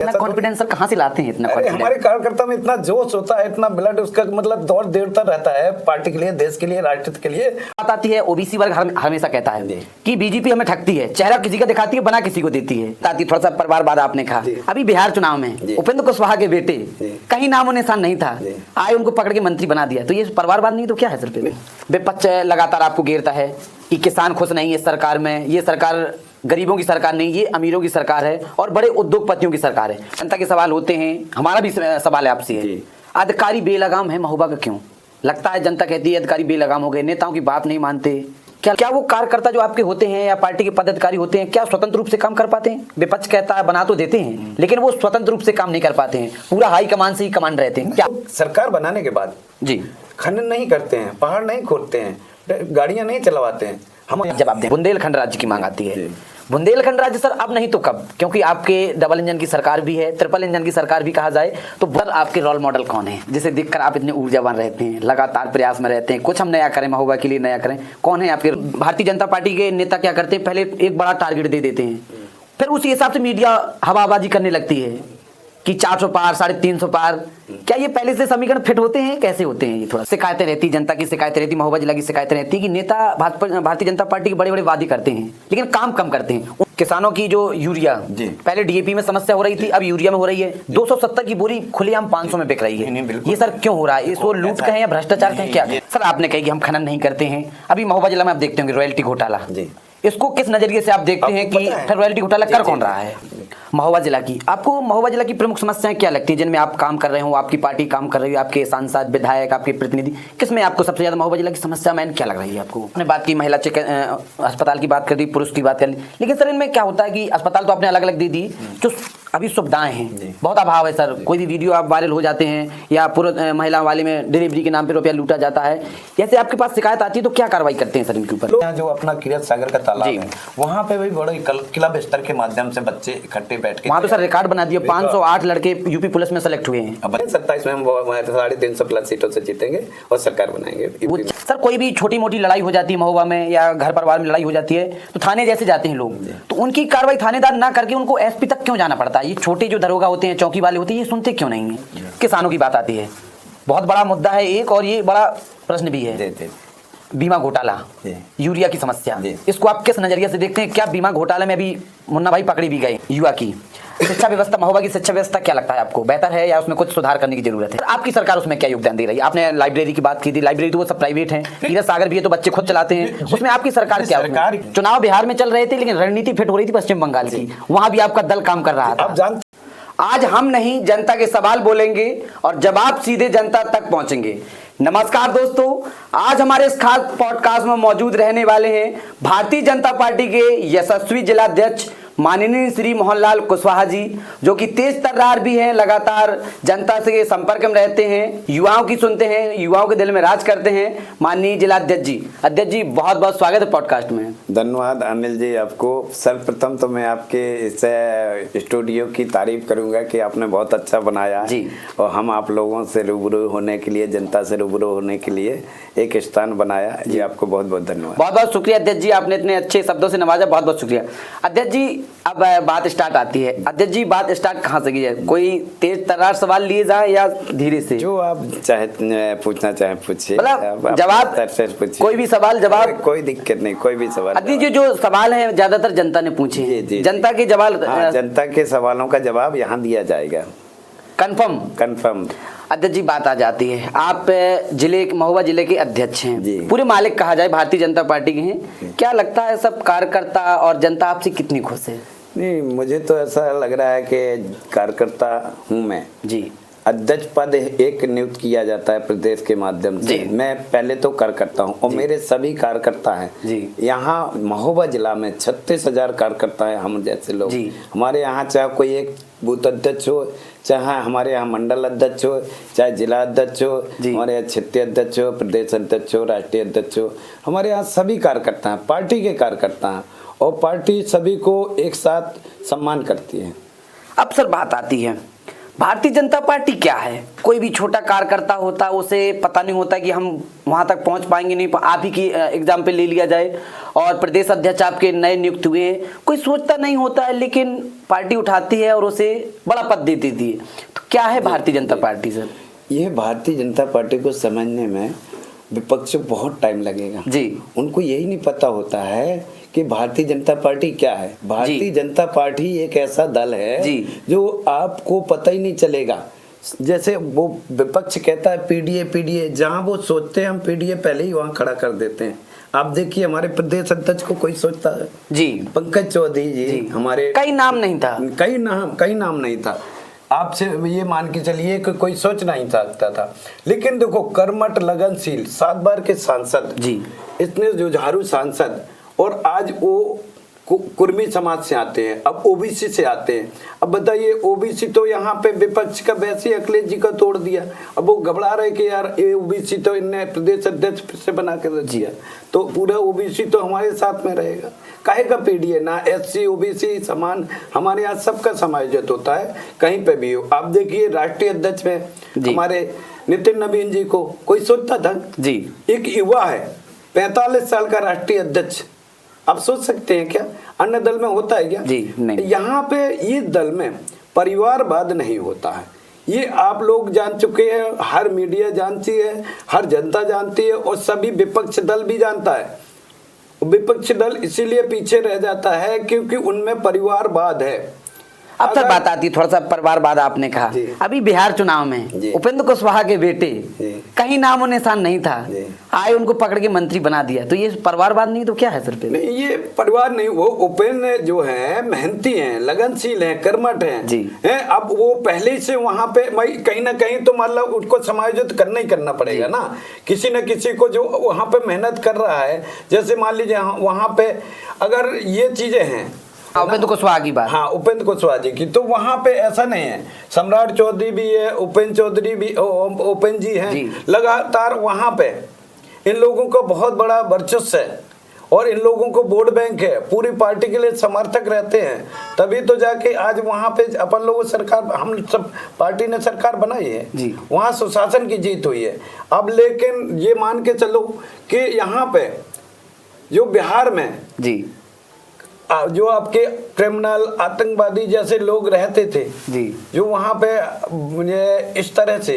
इतना confidence sir कहाँ से लाते हैं इतना कॉन्फिडेंस? हमारे कार्यकर्ता में इतना जोश होता है, इतना ब्लड उसका मतलब दौड़ देता रहता है पार्टी के लिए, देश के लिए, राष्ट्र के लिए। बात आती है ओबीसी वर्ग हमेशा कहता है कि बीजेपी हमें ठगती है, चेहरा किसी का दिखाती है, बना किसी को देती है। ताकि थोड़ा सा परिवारवाद आपने कहा, अभी बिहार चुनाव में उपेंद्र कुशवाहा के बेटे कहीं नामो निशान नहीं था, आए उनको पकड़ के मंत्री बना दिया, तो ये परिवारवाद नहीं तो क्या है सर? विपक्ष लगातार आपको घेरता है कि किसान खुश नहीं है सरकार में, ये सरकार गरीबों की सरकार नहीं, ये अमीरों की सरकार है और बड़े उद्योगपतियों की सरकार है। जनता के सवाल होते हैं, हमारा भी सवाल है आपसे है, अधिकारी बेलगाम है महोबा का क्यों? लगता है जनता कहती है अधिकारी बेलगाम हो गए, नेताओं की बात नहीं मानते। क्या वो कार्यकर्ता जो आपके होते हैं या पार्टी के पदाधिकारी होते हैं, क्या स्वतंत्र रूप से काम कर पाते हैं? विपक्ष कहता है बना तो देते हैं, लेकिन वो स्वतंत्र रूप से काम नहीं कर पाते हैं, पूरा हाई कमान से ही कमांड रहते हैं। क्या सरकार बनाने के बाद जी खनन नहीं करते हैं, पहाड़ नहीं खोदते हैं, गाड़ियां नहीं चलवाते हैं? हम जवाब दें, बुंदेलखंड राज्य की मांग आती है। बुंदेलखंड राज्य सर अब नहीं तो कब? क्योंकि आपके डबल इंजन की सरकार भी है, ट्रिपल इंजन की सरकार भी कहा जाए तो आपके रोल मॉडल कौन है जिसे देखकर आप इतने ऊर्जावान रहते हैं, लगातार प्रयास में रहते हैं, कुछ हम नया करें, महोबा के लिए नया करें? कौन है आपके? भारतीय जनता पार्टी के नेता क्या करते हैं, पहले एक बड़ा टारगेट दे देते हैं, फिर उसी हिसाब से मीडिया हवाबाजी करने लगती है कि 400 पार, 350 पार। क्या ये पहले से समीकरण फिट होते हैं, कैसे होते हैं? ये थोड़ा शिकायतें रहती, जनता की शिकायतें रहती, महोबा जिला की शिकायतें रहती कि नेता भारतीय जनता पार्टी के बड़े बड़े वादे करते हैं लेकिन काम कम करते हैं। किसानों की जो यूरिया, पहले डीएपी में समस्या हो रही थी, अब यूरिया में हो रही है। 270 की बोरी खुलेआम 500 में बिक रही है। ये सर क्यों हो रहा है? इसको लूट कहें या भ्रष्टाचार कहें, क्या? सर आपने कहा कि हम खनन नहीं करते हैं, अभी महोबा जिला में आप देखते होंगे रॉयल्टी घोटाला, इसको किस नजरिए से आप देखते हैं कि रॉयल्टी घोटाला कर कौन रहा है? महोबा जिला की, आपको महोबा जिला की प्रमुख समस्याएं क्या लगती हैं जिनमें आप काम कर रहे हो, आपकी पार्टी काम कर रही है, आपके सांसद, विधायक, आपके प्रतिनिधि, किसमें आपको सबसे ज्यादा महोबा जिला की समस्या मैन क्या लग रही है आपको? आपने बात की महिला अस्पताल की बात कर दी, पुरुष की बात कर ली, लेकिन सर इनमें क्या होता है कि अस्पताल तो आपने अलग अलग दे दी, जो अभी सुविधाएं हैं बहुत अभाव है सर। कोई भी वीडियो आप वायरल हो जाते हैं या पुरुष महिला वाले में डिलीवरी के नाम पे रुपया लूटा जाता है, जैसे आपके पास शिकायत आती है तो क्या कार्रवाई करते हैं सर इनके ऊपर? जो अपना किरत सागर का तालाब है, वहाँ पे भी बड़े क्लब स्तर के माध्यम से बच्चे इकट्ठे बैठ के, वहाँ तो सर रिकॉर्ड बना दिया, 508 लड़के यूपी पुलिस में सेलेक्ट हुए हैं। अब 27 में हम 350 प्लस सीटों से जीतेंगे और सरकार बनाएंगे। सर कोई भी छोटी मोटी लड़ाई हो जाती है महोबा में या घर परिवार में लड़ाई हो जाती है तो थाने जैसे जाते हैं लोग, तो उनकी कार्रवाई थानेदार ना करके उनको एसपी तक क्यों जाना पड़ता है? ये छोटे जो दरोगा होते हैं, चौकी वाले होते हैं, ये सुनते क्यों नहीं है? किसानों की बात आती है, बहुत बड़ा मुद्दा है एक, और ये बड़ा प्रश्न भी है, बीमा घोटाला, यूरिया की समस्या, इसको आप किस नजरिए से देखते हैं? क्या बीमा घोटाले में अभी मुन्ना भाई पकड़ी भी गए? युवा की शिक्षा व्यवस्था, महोबा की शिक्षा व्यवस्था क्या लगता है आपको, बेहतर है या उसमें कुछ सुधार करने की जरूरत है? आपकी सरकार उसमें क्या योगदान दे रही है? आपने लाइब्रेरी की बात की थी, लाइब्रेरी तो वो सब प्राइवेट है, किरत सागर भी है तो बच्चे खुद चलाते हैं, उसमें आपकी सरकार क्या? चुनाव बिहार में चल रहे थे लेकिन रणनीति फिट हो रही थी पश्चिम बंगाल की, वहां भी आपका दल काम कर रहा था। आज हम नहीं, जनता के सवाल बोलेंगे और जवाब सीधे जनता तक पहुंचेंगे। नमस्कार दोस्तों, आज हमारे इस खास पॉडकास्ट में मौजूद रहने वाले हैं भारतीय जनता पार्टी के यशस्वी जिलाध्यक्ष माननीय श्री मोहनलाल कुशवाहा जी, जो कि तेज तर्रार भी हैं, लगातार जनता से संपर्क में रहते हैं, युवाओं की सुनते हैं, युवाओं के दिल में राज करते हैं। माननीय जिलाध्यक्ष जी, अध्यक्ष जी बहुत बहुत स्वागत है पॉडकास्ट में। धन्यवाद अनिल जी आपको। सर्वप्रथम तो मैं आपके इस स्टूडियो की तारीफ करूंगा कि आपने बहुत अच्छा बनाया जी, और हम आप लोगों से रूबरू होने के लिए, जनता से रूबरू होने के लिए एक स्थान बनाया, ये आपको बहुत बहुत धन्यवाद। बहुत बहुत शुक्रिया अध्यक्ष जी, आपने इतने अच्छे शब्दों से नवाजा, बहुत बहुत शुक्रिया। अध्यक्ष जी अब बात स्टार्ट आती है, अध्यक्ष जी बात स्टार्ट कहाँ से की जाए? कोई तेज तर्रार सवाल लिए जाए या धीरे से? जो आप चाहे पूछना चाहे पूछिए, मतलब जवाब कोई भी सवाल जवाब, कोई दिक्कत नहीं, कोई भी सवाल। अध्यक्ष जी जो सवाल है ज्यादातर जनता ने पूछे हैं, जनता के जवाब, जनता के सवालों का जवाब यहाँ दिया जाएगा, कंफर्म। अध्यक्ष जी बात आ जाती है, आप जिले महोबा जिले के अध्यक्ष हैं, पूरे मालिक कहा जाए भारतीय जनता पार्टी के हैं, क्या लगता है सब कार्यकर्ता और जनता आपसे कितनी खुश है? नहीं, मुझे तो ऐसा लग रहा है कि कार्यकर्ता हूँ मैं जी। अध्यक्ष पद एक नियुक्त किया जाता है प्रदेश के माध्यम से, मैं पहले तो कार्यकर्ता हूँ और मेरे सभी कार्यकर्ता हैं यहाँ महोबा जिला में 36,000 कार्यकर्ता है हम जैसे लोग। हमारे यहाँ चाहे कोई एक बूथ अध्यक्ष हो, चाहे हमारे यहाँ मंडल अध्यक्ष हो, चाहे जिला अध्यक्ष हो, हमारे यहाँ क्षेत्रीय अध्यक्ष हो, प्रदेश अध्यक्ष हो, राष्ट्रीय अध्यक्ष हो, हमारे यहाँ सभी कार्यकर्ता हैं, पार्टी के कार्यकर्ता हैं और पार्टी सभी को एक साथ सम्मान करती है। अब सर बात आती है भारतीय जनता पार्टी क्या है? कोई भी छोटा कार्यकर्ता होता है उसे पता नहीं होता कि हम वहां तक पहुंच पाएंगे नहीं। आप ही की एग्जाम्पल ले लिया जाए और प्रदेश अध्यक्ष आपके नए नियुक्त हुए हैं, कोई सोचता नहीं होता है, लेकिन पार्टी उठाती है और उसे बड़ा पद दे देती है। तो क्या है भारतीय जनता पार्टी सर? ये भारतीय जनता पार्टी को समझने में विपक्ष को बहुत टाइम लगेगा जी। उनको यही नहीं पता होता है कि भारतीय जनता पार्टी क्या है। भारतीय जनता पार्टी एक ऐसा दल है जी। जो आपको पता ही नहीं चलेगा। जैसे वो विपक्ष कहता है पीडीए पीडीए, जहां वो सोचते हैं हम पीडीए पहले ही वहां खड़ा कर देते हैं। आप देखिए हमारे प्रदेश अध्यक्ष को कोई सोचता है जी, पंकज चौधरी जी हमारे कई नाम नहीं था, कई नाम नहीं था। आपसे ये मान के चलिए कि कोई सोच नहीं सकता था। लेकिन देखो कर्मठ लगनशील 7 बार के सांसद जी, इतने जुझारू सांसद, और आज वो कुर्मी समाज से आते हैं, अब ओबीसी से आते हैं। अब बताइए ओबीसी तो यहाँ पे विपक्ष का वैसे अखिलेश जी का तोड़ दिया। अब वो घबरा रहे कि यार ये ओबीसी तो इनने प्रदेश अध्यक्ष से बना के रख दिया, तो पूरा ओबीसी तो हमारे साथ में रहेगा। काहे का पीडीए ना, एससी ओबीसी समान हमारे यहाँ सबका समायोजित होता है, कहीं पे भी हो। आप देखिए राष्ट्रीय अध्यक्ष में हमारे नितिन नवीन जी को कोई सोचता था जी, एक युवा है 45 साल का राष्ट्रीय अध्यक्ष, आप सोच सकते हैं क्या अन्य दल में होता है क्या? जी नहीं। यहाँ पे ये दल में परिवारवाद नहीं होता है, ये आप लोग जान चुके हैं, हर मीडिया जानती है, हर जनता जानती है, और सभी विपक्ष दल भी जानता है। विपक्ष दल इसीलिए पीछे रह जाता है क्योंकि उनमें परिवारवाद है। अब सर बात आती है थोड़ा सा परिवारवाद, आपने कहा अभी बिहार चुनाव में उपेंद्र कुशवाहा के बेटे कहीं नामो निशान नहीं था, आए उनको पकड़ के मंत्री बना दिया, तो ये परिवारवाद नहीं तो क्या है सर? नहीं, ये परिवार नहीं, वो उपेंद्र जो है मेहनती हैं, लगनशील हैं, कर्मठ हैं। अब वो पहले से वहां पे कहीं ना कहीं तो मतलब उनको समायोजित करना ही करना पड़ेगा ना, किसी न किसी को जो वहां पे मेहनत कर रहा है। जैसे मान लीजिए वहां पे अगर ये चीजें हैं, उपेंद्र कुशवाहा की बात, हाँ उपेंद्र कुशवाहा जी की, तो वहां पे ऐसा नहीं है। सम्राट चौधरी भी है, उपेंद्र चौधरी भी, उपेंद्र जी हैं, लगातार वहां पे इन लोगों को बहुत बड़ा वर्चस्व है और इन लोगों को वोट बैंक है, पूरी पार्टी के लिए समर्थक रहते हैं, तभी तो जाके आज वहां पे अपन लोगों सरकार, हम सब पार्टी ने सरकार बनाई है, वहां सुशासन की जीत हुई है। अब लेकिन ये मान के चलो कि यहाँ पे जो बिहार में जी जो आपके क्रिमिनल आतंकवादी जैसे लोग रहते थे जी, जो वहां पे इस तरह से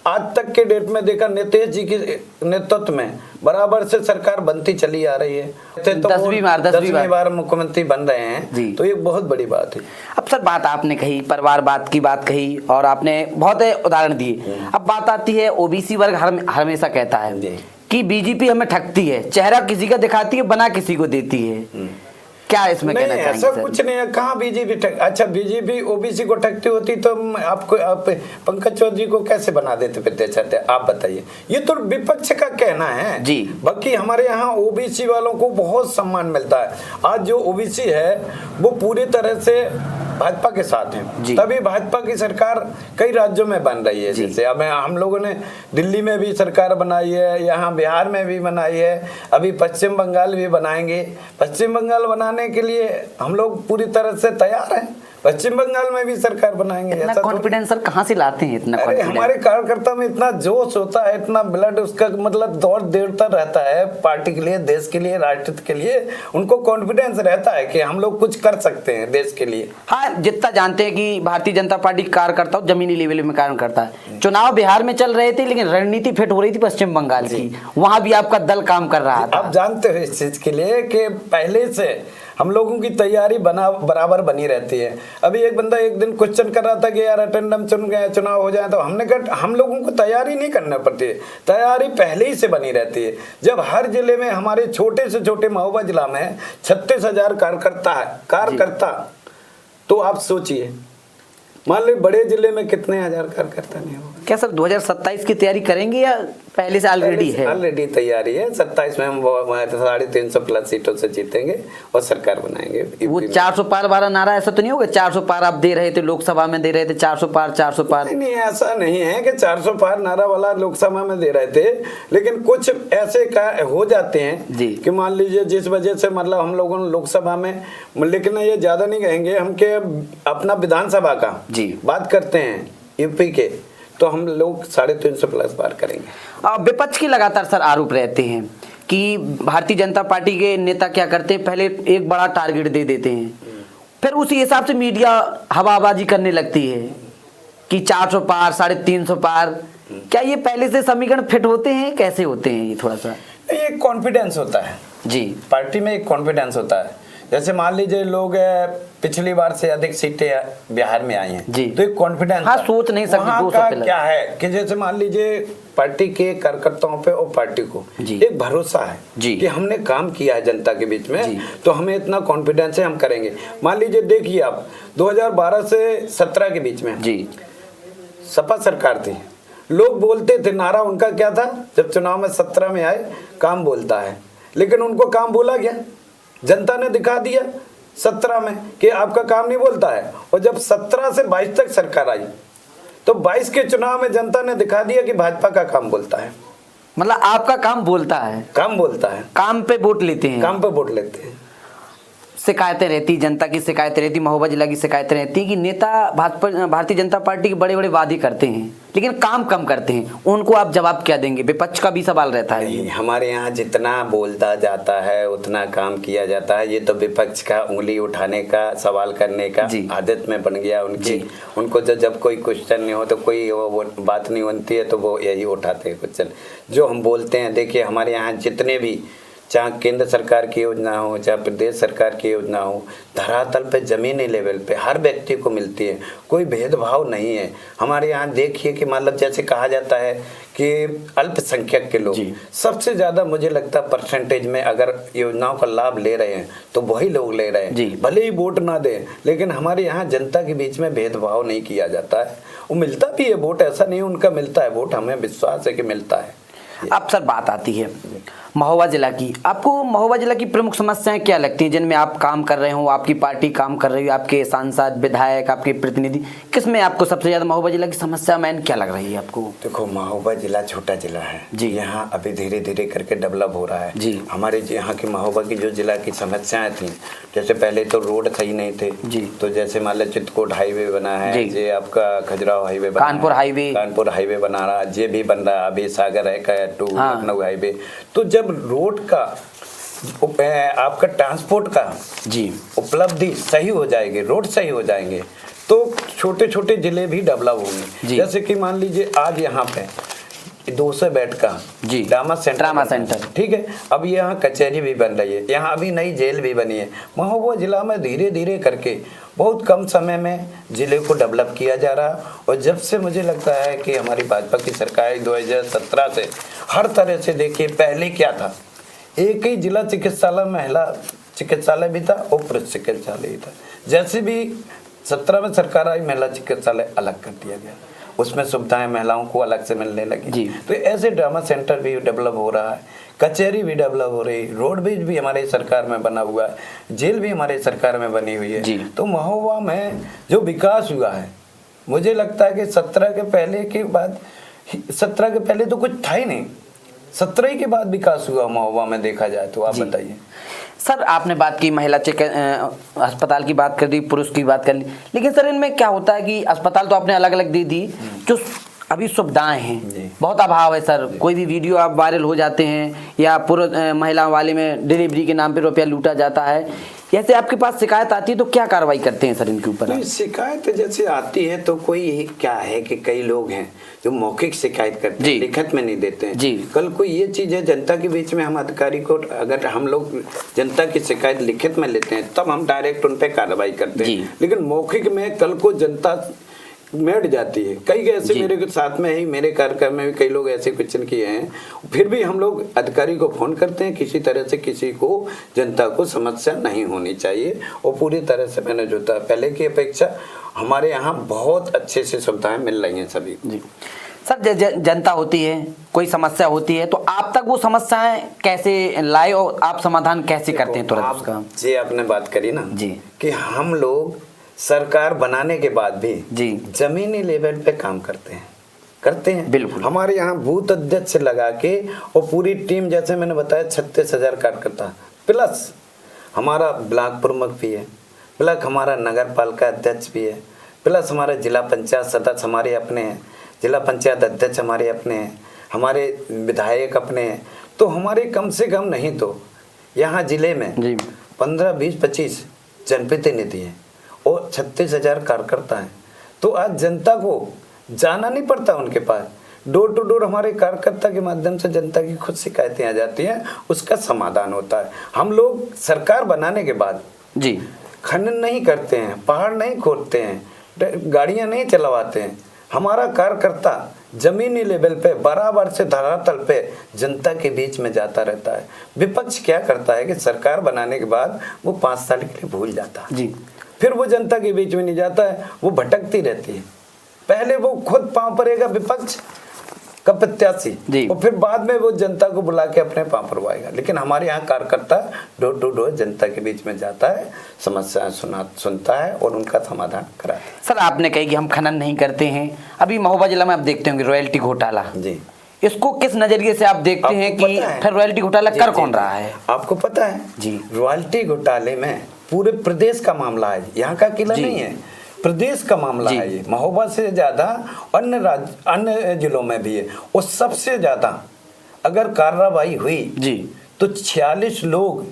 आज तक के डेट में देखा नीतीश जी के नेतृत्व में बराबर से सरकार बनती चली आ रही है, तो 10वीं बार मुख्यमंत्री बन रहे हैं, तो ये बहुत बड़ी बात है। अब सर बात आपने कही, परिवारवाद की बात कही और आपने बहुत उदाहरण दिए। अब बात आती है ओबीसी वर्ग हमेशा कहता है कि बीजेपी हमें ठगती है, चेहरा किसी का दिखाती है, बना किसी को देती है, क्या इसमें कहना चाहिए? ऐसा कुछ नहीं है, कहाँ बीजेपी अच्छा बीजेपी ओबीसी को ठगती होती तो आप पंकज चौधरी को कैसे बना देते प्रदेश अध्यक्ष? आप बताइए, ये तो विपक्ष का कहना है जी। बाकी हमारे यहाँ ओबीसी वालों को बहुत सम्मान मिलता है। आज जो ओबीसी है वो पूरी तरह से भाजपा के साथ हैं, तभी भाजपा की सरकार कई राज्यों में बन रही है। जैसे अब हम लोगों ने दिल्ली में भी सरकार बनाई है, यहाँ बिहार में भी बनाई है, अभी पश्चिम बंगाल भी बनाएंगे। पश्चिम बंगाल बनाने के लिए हम लोग पूरी तरह से तैयार हैं, पश्चिम बंगाल में भी सरकार बनाएंगे। इतना कॉन्फिडेंस सर कहाँ से लाते हैं इतना? अरे हमारे कार्यकर्ता में इतना जोश होता है, इतना ब्लड उसका मतलब दौड़ देता रहता है पार्टी के लिए, देश के लिए, राष्ट्र के लिए। उनको कॉन्फिडेंस रहता है कि हम लोग कुछ कर सकते हैं देश के लिए। हाँ, जितना जानते हैं कि भारतीय जनता पार्टी कार्यकर्ता जमीनी लेवल में कार्य करता है। चुनाव बिहार में चल रहे थे लेकिन रणनीति फिट हो रही थी पश्चिम बंगाल की, वहां भी आपका दल काम कर रहा था। आप जानते हो इस चीज के लिए कि पहले से हम लोगों की तैयारी बराबर बनी रहती है। अभी एक बंदा एक दिन क्वेश्चन कर रहा था कि यार अटेंडेंस चुनाव हो जाए, तो हमने कहा हम लोगों को तैयारी नहीं करना पड़ती है, तैयारी पहले ही से बनी रहती है। जब हर जिले में हमारे छोटे से छोटे महोबा जिला में 36,000 कार्यकर्ता, तो आप सोचिए मान लो बड़े जिले में कितने हजार कार्यकर्ता नहीं होगा। क्या सर 2027 की तैयारी करेंगे या पहले से ऑलरेडी है? ऑलरेडी तैयारी है, 27 में हम 350 प्लस सीटों से जीतेंगे और सरकार बनाएंगे। वो 400 पार वाला नारा ऐसा तो नहीं होगा? 400 पार आप दे रहे थे, लोकसभा में दे रहे थे 400 पार 400 पार। नहीं, ऐसा नहीं है कि 400 पार नारा वाला लोकसभा में दे रहे थे, लेकिन कुछ ऐसे हो जाते हैं कि मान लीजिए जिस वजह से मतलब हम लोगों ने लोकसभा में, लेकिन ये ज्यादा नहीं कहेंगे हम के अपना विधानसभा का बात करते हैं यूपी के, तो हम लोग 350 प्लस पार करेंगे। विपक्ष के लगातार सर आरोप रहते हैं कि भारतीय जनता पार्टी के नेता क्या करते हैं, पहले एक बड़ा टारगेट दे देते हैं, फिर उसी हिसाब से मीडिया हवाबाजी करने लगती है कि 400 पार, 350 पार। क्या ये पहले से समीकरण फिट होते हैं, कैसे होते हैं ये थोड़ा सा? ये कॉन्फिडेंस होता है जी, पार्टी में, एक कॉन्फिडेंस होता है। जैसे मान लीजिए लोग पिछली बार से अधिक सीटें बिहार में आई हैं जी, तो एक कॉन्फिडेंस, हाँ, सोच नहीं सकते वहाँ का क्या है कि जैसे मान लीजिए पार्टी के कार्यकर्ताओं पे और पार्टी को एक भरोसा है जी, कि हमने काम किया है जनता के बीच में, तो हमें इतना कॉन्फिडेंस है, हम करेंगे। मान लीजिए देखिए आप 2012 से 17 के बीच में जी सपा सरकार थी, लोग बोलते थे, नारा उनका क्या था जब चुनाव में 17 में आए, काम बोलता है, लेकिन उनको काम बोला गया, जनता ने दिखा दिया 17 में कि आपका काम नहीं बोलता है। और जब 17 से 22 तक सरकार आई तो 22 के चुनाव में जनता ने दिखा दिया कि भाजपा का काम बोलता है। मतलब आपका काम बोलता है, काम बोलता है, काम पे वोट लेते हैं, काम पे वोट लेते हैं। शिकायतें रहती, जनता की शिकायतें रहती, महोबा जिला की शिकायतें रहती कि नेता भारतीय जनता पार्टी के बड़े बड़े वादे करते हैं लेकिन काम कम करते हैं, उनको आप जवाब क्या देंगे? विपक्ष का भी सवाल रहता है। हमारे यहाँ जितना बोलता जाता है उतना काम किया जाता है, ये तो विपक्ष का उंगली उठाने का, सवाल करने का आदत में बन गया उनकी। उनको जब कोई क्वेश्चन नहीं हो तो कोई वो बात नहीं बनती है तो वो यही उठाते हैं क्वेश्चन जो हम बोलते हैं। देखिए हमारे यहाँ जितने भी, चाहे केंद्र सरकार की योजना हो चाहे प्रदेश सरकार की योजना हो, धरातल पे ज़मीनी लेवल पे हर व्यक्ति को मिलती है, कोई भेदभाव नहीं है। हमारे यहाँ देखिए कि मतलब जैसे कहा जाता है कि अल्पसंख्यक के लोग सबसे ज़्यादा, मुझे लगता है परसेंटेज में अगर योजनाओं का लाभ ले रहे हैं तो वही लोग ले रहे हैं, भले ही वोट ना दें, लेकिन हमारे यहाँ जनता के बीच में भेदभाव नहीं किया जाता है। वो मिलता भी है वोट, ऐसा नहीं उनका मिलता है वोट, हमें विश्वास है कि मिलता है। अब सर बात आती है महोबा जिला की, आपको महोबा जिला की प्रमुख समस्याएं क्या लगती हैं जिनमें आप काम कर रहे हो, आपकी पार्टी काम कर रही है, आपके सांसद, विधायक, आपके प्रतिनिधि, किसमें आपको सबसे ज्यादा महोबा जिला की समस्या मैन क्या लग रही है आपको? देखो महोबा जिला छोटा जिला है जी, यहाँ अभी धीरे धीरे करके डेवलप हो रहा है जी। हमारे यहाँ की महोबा की जो जिला की समस्याएं थी, जैसे पहले तो रोड सही नहीं थे जी, तो जैसे मान लो चित्रकूट हाईवे बना है, ये आपका खजुराहो हाईवे, कानपुर हाईवे बना रहा, ये भी बन रहा है, अभी सागर है टू लखनऊ हाईवे। तो जब रोड का आपका ट्रांसपोर्ट का जी उपलब्धि सही हो जाएगी, रोड सही हो जाएंगे तो छोटे छोटे जिले भी डेवलप होंगे। जैसे कि मान लीजिए आज यहाँ पे 200 बेड का जी ड्रामा सेंटर, ठीक है, अब यहाँ कचहरी भी बन रही है, यहाँ अभी नई जेल भी बनी है। महोबा जिला में धीरे धीरे करके बहुत कम समय में जिले को डेवलप किया जा रहा। और जब से मुझे लगता है कि हमारी भाजपा की सरकार 2017 से हर तरह से, देखिए पहले क्या था, एक ही जिला चिकित्सालय, महिला चिकित्सालय भी था और पुरुष चिकित्सालय भी था। जैसे भी 17 में सरकार आई, महिला चिकित्सालय अलग कर दिया गया, उसमें सुविधाएं महिलाओं को अलग से मिलने लगी। तो ऐसे ड्रामा सेंटर भी डेवलप हो रहा है, कचहरी भी डेवलप हो रही, रोड ब्रिज भी हमारे सरकार में बना हुआ है, जेल भी हमारे सरकार में बनी हुई है। तो महोबा में जो विकास हुआ है, मुझे लगता है कि 17 के पहले के बाद, 17 के पहले तो कुछ था ही नहीं, 17 के बाद विकास हुआ महोबा में देखा जाए तो। आप बताइए सर, आपने बात की महिला अस्पताल की बात कर दी, पुरुष की बात कर ली, लेकिन सर इनमें क्या होता है कि अस्पताल तो आपने अलग अलग दे दी, जो अभी सुविधाएं हैं बहुत अभाव है सर। कोई भी वीडियो आप वायरल हो जाते हैं या पुरुष महिला वाले में डिलीवरी के नाम पे रुपया लूटा जाता है, जैसे आपके पास शिकायत आती है तो क्या कार्रवाई करते हैं सर इनके ऊपर? शिकायत जैसे आती है तो कोई क्या है कि कई लोग हैं जो मौखिक शिकायत करते हैं, लिखित में नहीं देते हैं जी। कल कोई ये चीज है जनता के बीच में, हम अधिकारी को, अगर हम लोग जनता की शिकायत लिखित में लेते हैं तब हम डायरेक्ट उन पे कार्रवाई करते हैं, लेकिन मौखिक में कल को जनता मिट जाती है। कई ऐसे मेरे साथ में ही, मेरे कार्यक्रम में भी कई लोग ऐसे क्वेश्चन किए हैं, फिर भी हम लोग अधिकारी को फोन करते हैं, किसी तरह से किसी को, जनता को समस्या नहीं होनी चाहिए। और पूरी तरह से मैनेज होता है, पहले की अपेक्षा हमारे यहाँ बहुत अच्छे से सुविधाएं मिल रही हैं सभी जी। सर जनता होती है, कोई समस्या होती है तो आप तक वो समस्याएं कैसे लाए और आप समाधान कैसे करते हैं तुरंत उसका? जी आपने बात करी ना जी कि हम लोग सरकार बनाने के बाद भी जी जमीनी लेवल पे काम करते हैं बिल्कुल। हमारे यहाँ बूथ अध्यक्ष लगा के और पूरी टीम, जैसे मैंने बताया 36,000 कार्यकर्ता, प्लस हमारा ब्लॉक प्रमुख भी है, प्लस हमारा नगर पालिका अध्यक्ष भी है, प्लस हमारे जिला पंचायत सदस्य हमारे अपने हैं, जिला पंचायत अध्यक्ष हमारे अपने हैं, हमारे विधायक अपने हैं, तो हमारे कम से कम नहीं तो यहाँ जिले में 15, 20, 25 जनप्रतिनिधि हैं और 36,000 कार्यकर्ता हैं। तो आज जनता को जाना नहीं पड़ता उनके पास, डोर टू डोर हमारे कार्यकर्ता के माध्यम से जनता की खुद शिकायतें आ जाती हैं, उसका समाधान होता है। हम लोग सरकार बनाने के बाद खनन नहीं करते हैं, पहाड़ नहीं खोदते हैं, गाड़ियां नहीं चलवाते हैं। हमारा कार्यकर्ता जमीनी लेवल पे बराबर से धरातल पे जनता के बीच में जाता रहता है। विपक्ष क्या करता है कि सरकार बनाने के बाद वो 5 साल के लिए भूल जाता है, फिर वो जनता के बीच में नहीं जाता है, वो भटकती रहती है। पहले वो खुद पांव पड़ेगा विपक्ष का प्रत्याशी और फिर बाद में वो जनता को बुला के अपने पांव पड़वाएगा। लेकिन हमारे यहाँ कार्यकर्ता डोर टू डोर जनता के बीच में जाता है, समस्याएं सुनता है और उनका समाधान कराता है। सर आपने कही कि हम खनन नहीं करते हैं, अभी महोबा जिला में आप देखते होंगे रॉयल्टी घोटाला, इसको किस नजरिए से आप देखते हैं कि फिर रॉयल्टी घोटाला कर कौन रहा है? आपको पता है रॉयल्टी घोटाले में पूरे प्रदेश का मामला है, यहाँ का किला नहीं है, प्रदेश का मामला है ये। महोबा से ज्यादा अन्य जिलों में भी है और सबसे ज्यादा अगर कार्रवाई हुई तो 46 लोग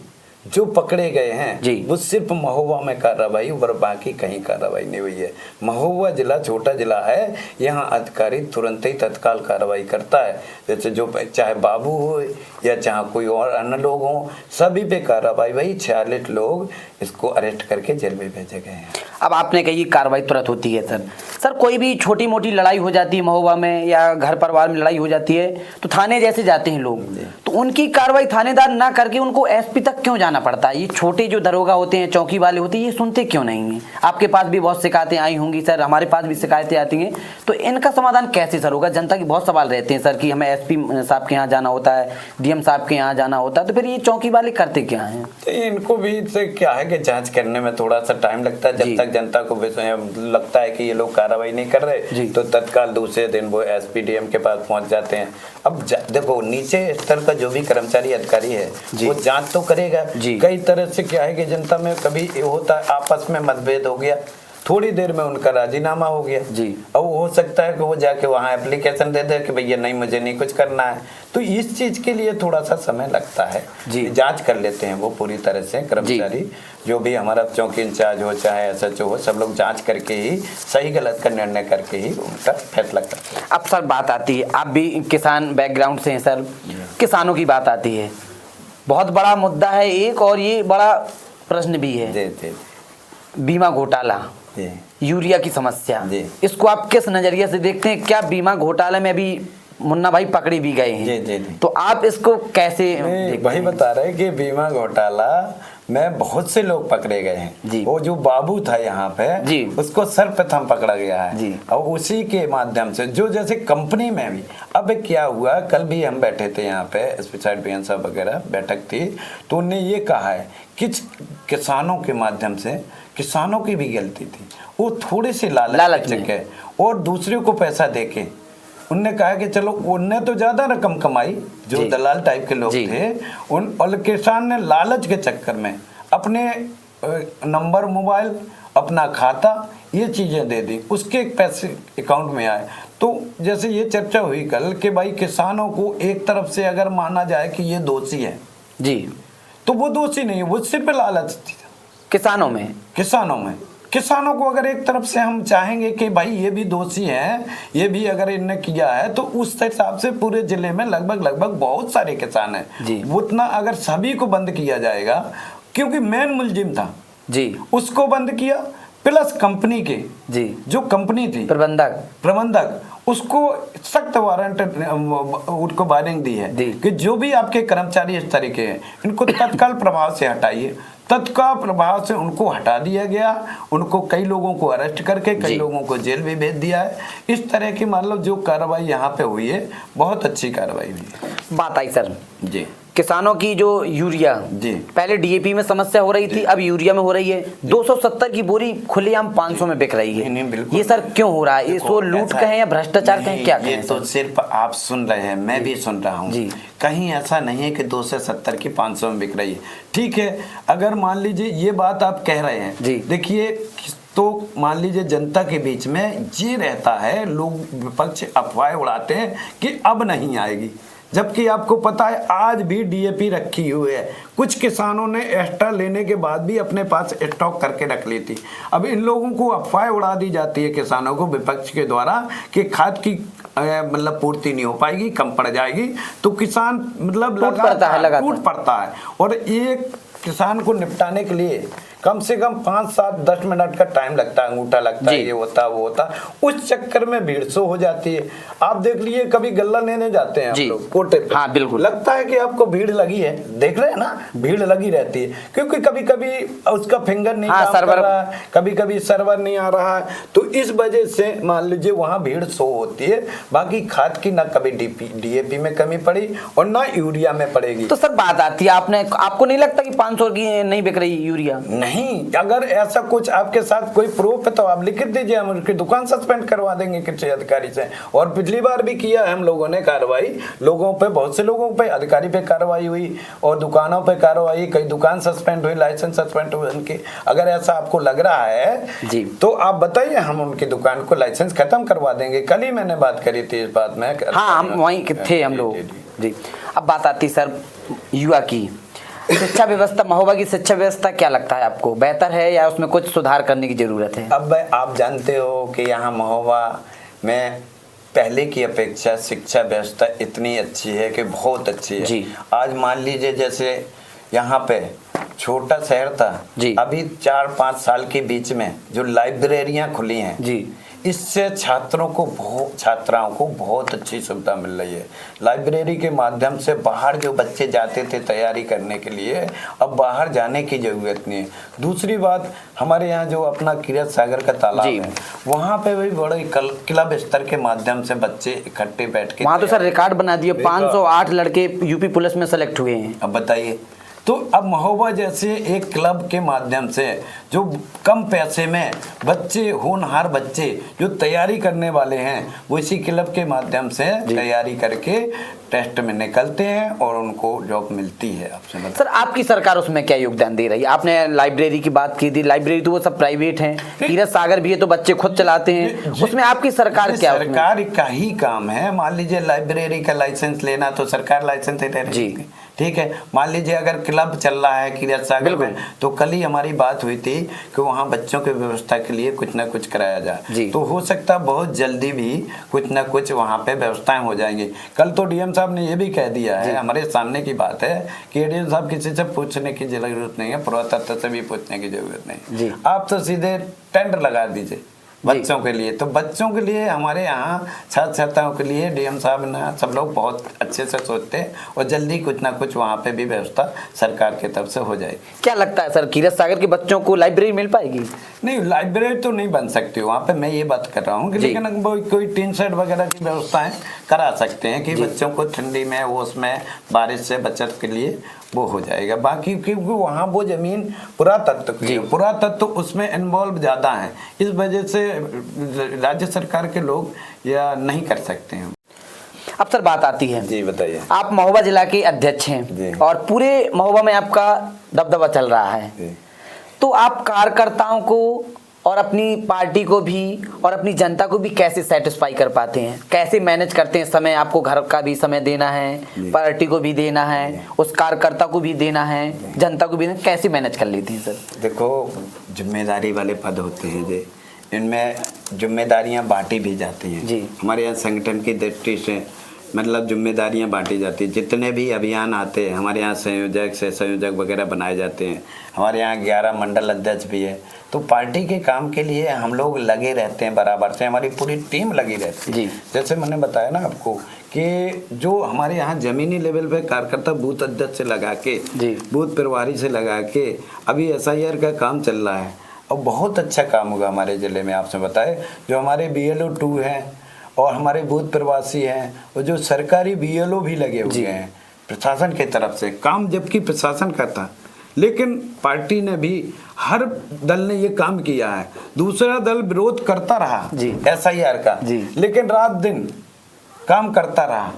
जो पकड़े गए हैं वो सिर्फ महोबा में कार्रवाई, और बाकी कहीं कार्रवाई नहीं हुई है। महोबा जिला छोटा जिला है, यहाँ अधिकारी तुरंत ही तत्काल कार्रवाई करता है, जैसे जो चाहे बाबू हो या चाहे कोई और अन्य लोग हों, सभी पे कार्रवाई हुई। 46 लोग इसको अरेस्ट करके जेल में भेजे गए हैं। अब आपने कही कार्रवाई तुरंत होती है सर कोई भी छोटी मोटी लड़ाई हो जाती है महोबा में या घर परिवार में लड़ाई हो जाती है तो थाने जैसे जाते हैं लोग, तो उनकी कार्रवाई थानेदार ना करके उनको एसपी तक क्यों जाना पड़ता है? ये छोटे जो दरोगा होते हैं, चौकी वाले होते हैं, ये सुनते क्यों नहीं है? आपके पास भी बहुत शिकायतें आई होंगी सर, हमारे पास भी शिकायतें आती हैं, तो इनका समाधान कैसे सर होगा? जनता के बहुत सवाल रहते हैं सर कि हमें एसपी साहब के यहाँ जाना होता है, डीएम साहब के यहाँ जाना होता है, तो फिर ये चौकी वाले करते क्या है? तो इनको भी क्या है कि जांच करने में थोड़ा सा टाइम लगता है। जब तक जनता को लगता है कि ये लोग कार्रवाई नहीं कर रहे तो तत्काल दूसरे दिन वो एसपी डीएम के पास पहुंच जाते हैं। अब देखो नीचे स्तर का जो भी कर्मचारी अधिकारी है वो जांच तो करेगा। कई तरह से क्या है कि जनता में कभी होता है आपस में मतभेद हो गया, थोड़ी देर में उनका राजीनामा हो गया, अब हो सकता है कि वो जाके वहाँ एप्लीकेशन दे दे कि भैया नहीं मुझे नहीं कुछ करना है, तो इस चीज के लिए थोड़ा सा समय लगता है। जांच कर लेते हैं वो पूरी तरह से कर्मचारी, जो भी हमारा चौकी इंचार्ज हो चाहे एसएचओ हो, सब लोग जांच करके ही सही गलत का निर्णय करके ही उनका फैसला करते हैं। अब सर बात आती है, आप भी किसान बैकग्राउंड से हैं सर, किसानों की बात आती है, बहुत बड़ा मुद्दा है एक, और ये बड़ा प्रश्न भी है, बीमा घोटाला, यूरिया की समस्या, इसको आप किस नजरिए से देखते हैं? क्या बीमा घोटाले में अभी मुन्ना भाई पकड़े भी गए हैं, तो आप इसको कैसे? वही बता रहे कि बीमा घोटाला में बहुत से लोग पकड़े गए हैं। वो जो बाबू था यहाँ पे उसको सर्वप्रथम पकड़ा गया है और उसी के माध्यम से जो जैसे कंपनी में भी अब क्या हुआ, कल भी हम बैठे थे यहाँ पे स्पेशल बीएन साहब वगैरह बैठक थी, तो उन्होंने ये कहा है कि किसानों के माध्यम से किसानों की भी गलती थी, वो थोड़े से लालच के और दूसरे को पैसा देके उनने कहा कि चलो उनने तो ज्यादा रकम कमाई, जो दलाल टाइप के लोग थे उन, और किसान ने लालच के चक्कर में अपने नंबर मोबाइल, अपना खाता, ये चीजें दे दी, उसके पैसे अकाउंट में आए। तो जैसे ये चर्चा हुई कल कि भाई किसानों को एक तरफ से अगर माना जाए कि ये दोषी है तो वो दोषी नहीं है, वो सिर्फ लालच थी किसानों को अगर एक तरफ से हम चाहेंगे कि भाई ये भी दोषी हैं, ये भी अगर इनने किया है, तो उस हिसाब से पूरे जिले में लगभग बहुत सारे किसान हैं, उतना अगर सभी को बंद किया जाएगा, क्योंकि मेन मुलजिम था उसको बंद किया, प्लस कंपनी के जो कंपनी थी प्रबंधक उसको सख्त वारंट उनको वार्निंग दी है कि जो भी आपके कर्मचारी इस तरीके हैं इनको तत्काल प्रभाव से हटाइए। तत्काल प्रभाव से उनको हटा दिया गया, उनको कई लोगों को अरेस्ट करके कई लोगों को जेल भी भेज दिया है। इस तरह की मतलब जो कार्रवाई यहाँ पे हुई है बहुत अच्छी कार्रवाई हुई है। बात आई सर किसानों की जो यूरिया, पहले डीएपी में समस्या हो रही थी, अब यूरिया में हो रही है। 270 की बोरी खुलेआम 500 में बिक रही है, ये सर क्यों हो रहा है? ये सो लूट कहें या भ्रष्टाचार कहें, क्या कहें? ये तो सिर्फ आप सुन रहे हैं, मैं भी सुन रहा हूँ, कहीं ऐसा नहीं है कि 270 की 500 में बिक रही है। ठीक है, अगर मान लीजिए ये बात आप कह रहे हैं, देखिए तो मान लीजिए जनता के बीच में ये रहता है, लोग विपक्ष अफवाहें उड़ाते हैं कि अब नहीं आएगी, जबकि आपको पता है आज भी डीएपी रखी हुई है। कुछ किसानों ने एक्स्ट्रा लेने के बाद भी अपने पास स्टॉक करके रख ली थी। अब इन लोगों को अफवाह उड़ा दी जाती है किसानों को विपक्ष के द्वारा कि खाद की मतलब पूर्ति नहीं हो पाएगी, कम पड़ जाएगी, तो किसान मतलब टूट पड़ता है। और एक किसान को निपटाने के लिए कम से कम 5, 7, 10 मिनट का टाइम लगता है, अंगूठा लगता है, ये होता वो होता, उस चक्कर में भीड़ सो हो जाती है। आप देख लिए कभी गल्ला लेने जाते हैं आप लोग कोटे पे, हाँ, बिल्कुल लगता है कि आपको भीड़ लगी है, देख रहे हैं ना, भीड़ लगी रहती है, क्योंकि कभी कभी उसका फिंगर नहीं काम कर रहा है, कभी कभी सर्वर नहीं आ रहा है, तो इस वजह से मान लीजिए वहां भीड़ सो होती है। बाकी खाद की ना कभी डीएपी में कमी पड़ी और ना यूरिया में पड़ेगी। तो सर बात आती है, आपको नहीं लगता कि 500 की नहीं बिक रही यूरिया? नहीं, अगर ऐसा कुछ आपके साथ कोई प्रूफ है तो आप लिख दीजिए, हम उनकी दुकान सस्पेंड करवा देंगे कृषि अधिकारी से। और पिछली बार भी किया है हम लोगों ने कार्रवाई, लोगों पे, बहुत से लोगों पे, अधिकारी पे कार्रवाई हुई और दुकानों पे कार्रवाई, कई दुकान सस्पेंड हुई, लाइसेंस सस्पेंड हुए उनके। अगर ऐसा आपको लग रहा है जी तो आप बताइए, हम उनकी दुकान को लाइसेंस खत्म करवा देंगे। कल ही मैंने बात करी थी इस बात में। हाँ, हम वहीं थे हम लोग जी। अब बात आती सर युवा की शिक्षा व्यवस्था, महोबा की शिक्षा व्यवस्था क्या लगता है आपको, बेहतर है या उसमें कुछ सुधार करने की जरूरत है? अब आप जानते हो कि यहाँ महोबा में पहले की अपेक्षा शिक्षा व्यवस्था इतनी अच्छी है कि बहुत अच्छी है जी। आज मान लीजिए जैसे यहाँ पे छोटा शहर था जी, अभी 4-5 साल के बीच में जो लाइब्रेरियां खुली हैं जी, इससे छात्राओं को बहुत अच्छी सुविधा मिल रही है। लाइब्रेरी के माध्यम से बाहर जो बच्चे जाते थे तैयारी करने के लिए, अब बाहर जाने की जरूरत नहीं है। दूसरी बात, हमारे यहाँ जो अपना किरत सागर का तालाब है, वहाँ पे भी बड़े क्लब स्तर के माध्यम से बच्चे इकट्ठे बैठ के, वहाँ तो सर रिकॉर्ड बना दिए, 508 लड़के यूपी पुलिस में सेलेक्ट हुए हैं। अब बताइए, तो अब महोबा जैसे एक क्लब के माध्यम से जो कम पैसे में बच्चे, होनहार बच्चे जो तैयारी करने वाले हैं, वो इसी क्लब के माध्यम से तैयारी करके टेस्ट में निकलते हैं और उनको जॉब मिलती है। आपसे बता सर आपकी सरकार उसमें क्या योगदान दे रही है? आपने लाइब्रेरी की बात की थी, लाइब्रेरी तो वो सब प्राइवेट हैं, किरत सागर भी है तो बच्चे खुद चलाते हैं, उसमें आपकी सरकार क्या? सरकार का ही काम है। मान लीजिए लाइब्रेरी का लाइसेंस लेना तो सरकार लाइसेंस दे रही है, ठीक है। मान लीजिए अगर क्लब चल रहा है किरत सागर में, तो कल ही हमारी बात हुई थी कि वहाँ बच्चों की व्यवस्था के लिए कुछ ना कुछ कराया जाए, तो हो सकता है बहुत जल्दी भी कुछ ना कुछ वहाँ पे व्यवस्थाएं हो जाएंगी। कल तो डीएम साहब ने ये भी कह दिया है, हमारे सामने की बात है कि डीएम साहब किसी से पूछने की जरूरत नहीं है, पुरातत्व से भी पूछने की जरूरत नहीं, आप तो सीधे टेंडर लगा दीजिए बच्चों के लिए। तो बच्चों के लिए, हमारे यहाँ छात्र छात्राओं के लिए डीएम साहब ना सब लोग बहुत अच्छे से सोचते हैं और जल्दी कुछ ना कुछ वहाँ पे भी व्यवस्था सरकार की तरफ से हो जाएगी। क्या लगता है सर, किरत सागर के बच्चों को लाइब्रेरी मिल पाएगी? नहीं, लाइब्रेरी तो नहीं बन सकती वहाँ पे, मैं ये बात कर रहा हूँ कि लेकिन कोई टीन शेड वगैरह की व्यवस्थाएं करा सकते हैं कि बच्चों को ठंडी में, ओस में, बारिश से बचत के लिए वो हो जाएगा। बाकी क्योंकि वहाँ वो जमीन पुरातत्व की है, पुरातत्व उसमें इन्वॉल्व ज़्यादा है, इस वजह से राज्य सरकार के लोग या नहीं कर सकते हैं। अब सर बात आती है, जी बताइए, आप महोबा जिला के अध्यक्ष हैं और पूरे महोबा में आपका दबदबा चल रहा है, तो आप कार्यकर्ताओं को और अपनी पार्टी को भी और अपनी जनता को भी कैसे सेटिस्फाई कर पाते हैं, कैसे मैनेज करते हैं समय? आपको घर का भी समय देना है, पार्टी को भी देना है, उस कार्यकर्ता को भी देना है, जनता को भी देना, कैसे मैनेज कर लेते हैं सर? देखो, जिम्मेदारी वाले पद होते हैं जी, इनमें जिम्मेदारियां बांटी भी जाती हैं जी। हमारे यहाँ संगठन की दृष्टि से मतलब जिम्मेदारियां बांटी जाती हैं। जितने भी अभियान आते हैं हमारे यहाँ संयोजक वगैरह बनाए जाते हैं। हमारे यहाँ 11 मंडल अध्यक्ष भी है, तो पार्टी के काम के लिए हम लोग लगे रहते हैं बराबर से, हमारी पूरी टीम लगी रहती है। जैसे मैंने बताया ना आपको कि जो हमारे यहाँ जमीनी लेवल पे कार्यकर्ता बूथ अध्यक्ष से लगा के, बूथ प्रभारी से लगा के, अभी SIR का काम चल रहा है और बहुत अच्छा काम होगा हमारे जिले में। आपसे बताए, जो हमारे BLO 2 हैं और हमारे बूथ प्रवासी हैं और जो सरकारी BLO भी लगे हुए हैं प्रशासन की तरफ से काम, जबकि प्रशासन करता, लेकिन पार्टी ने भी, हर दल ने ये काम किया है। दूसरा दल विरोध करता रहा SIR का, लेकिन रात दिन काम करता रहा।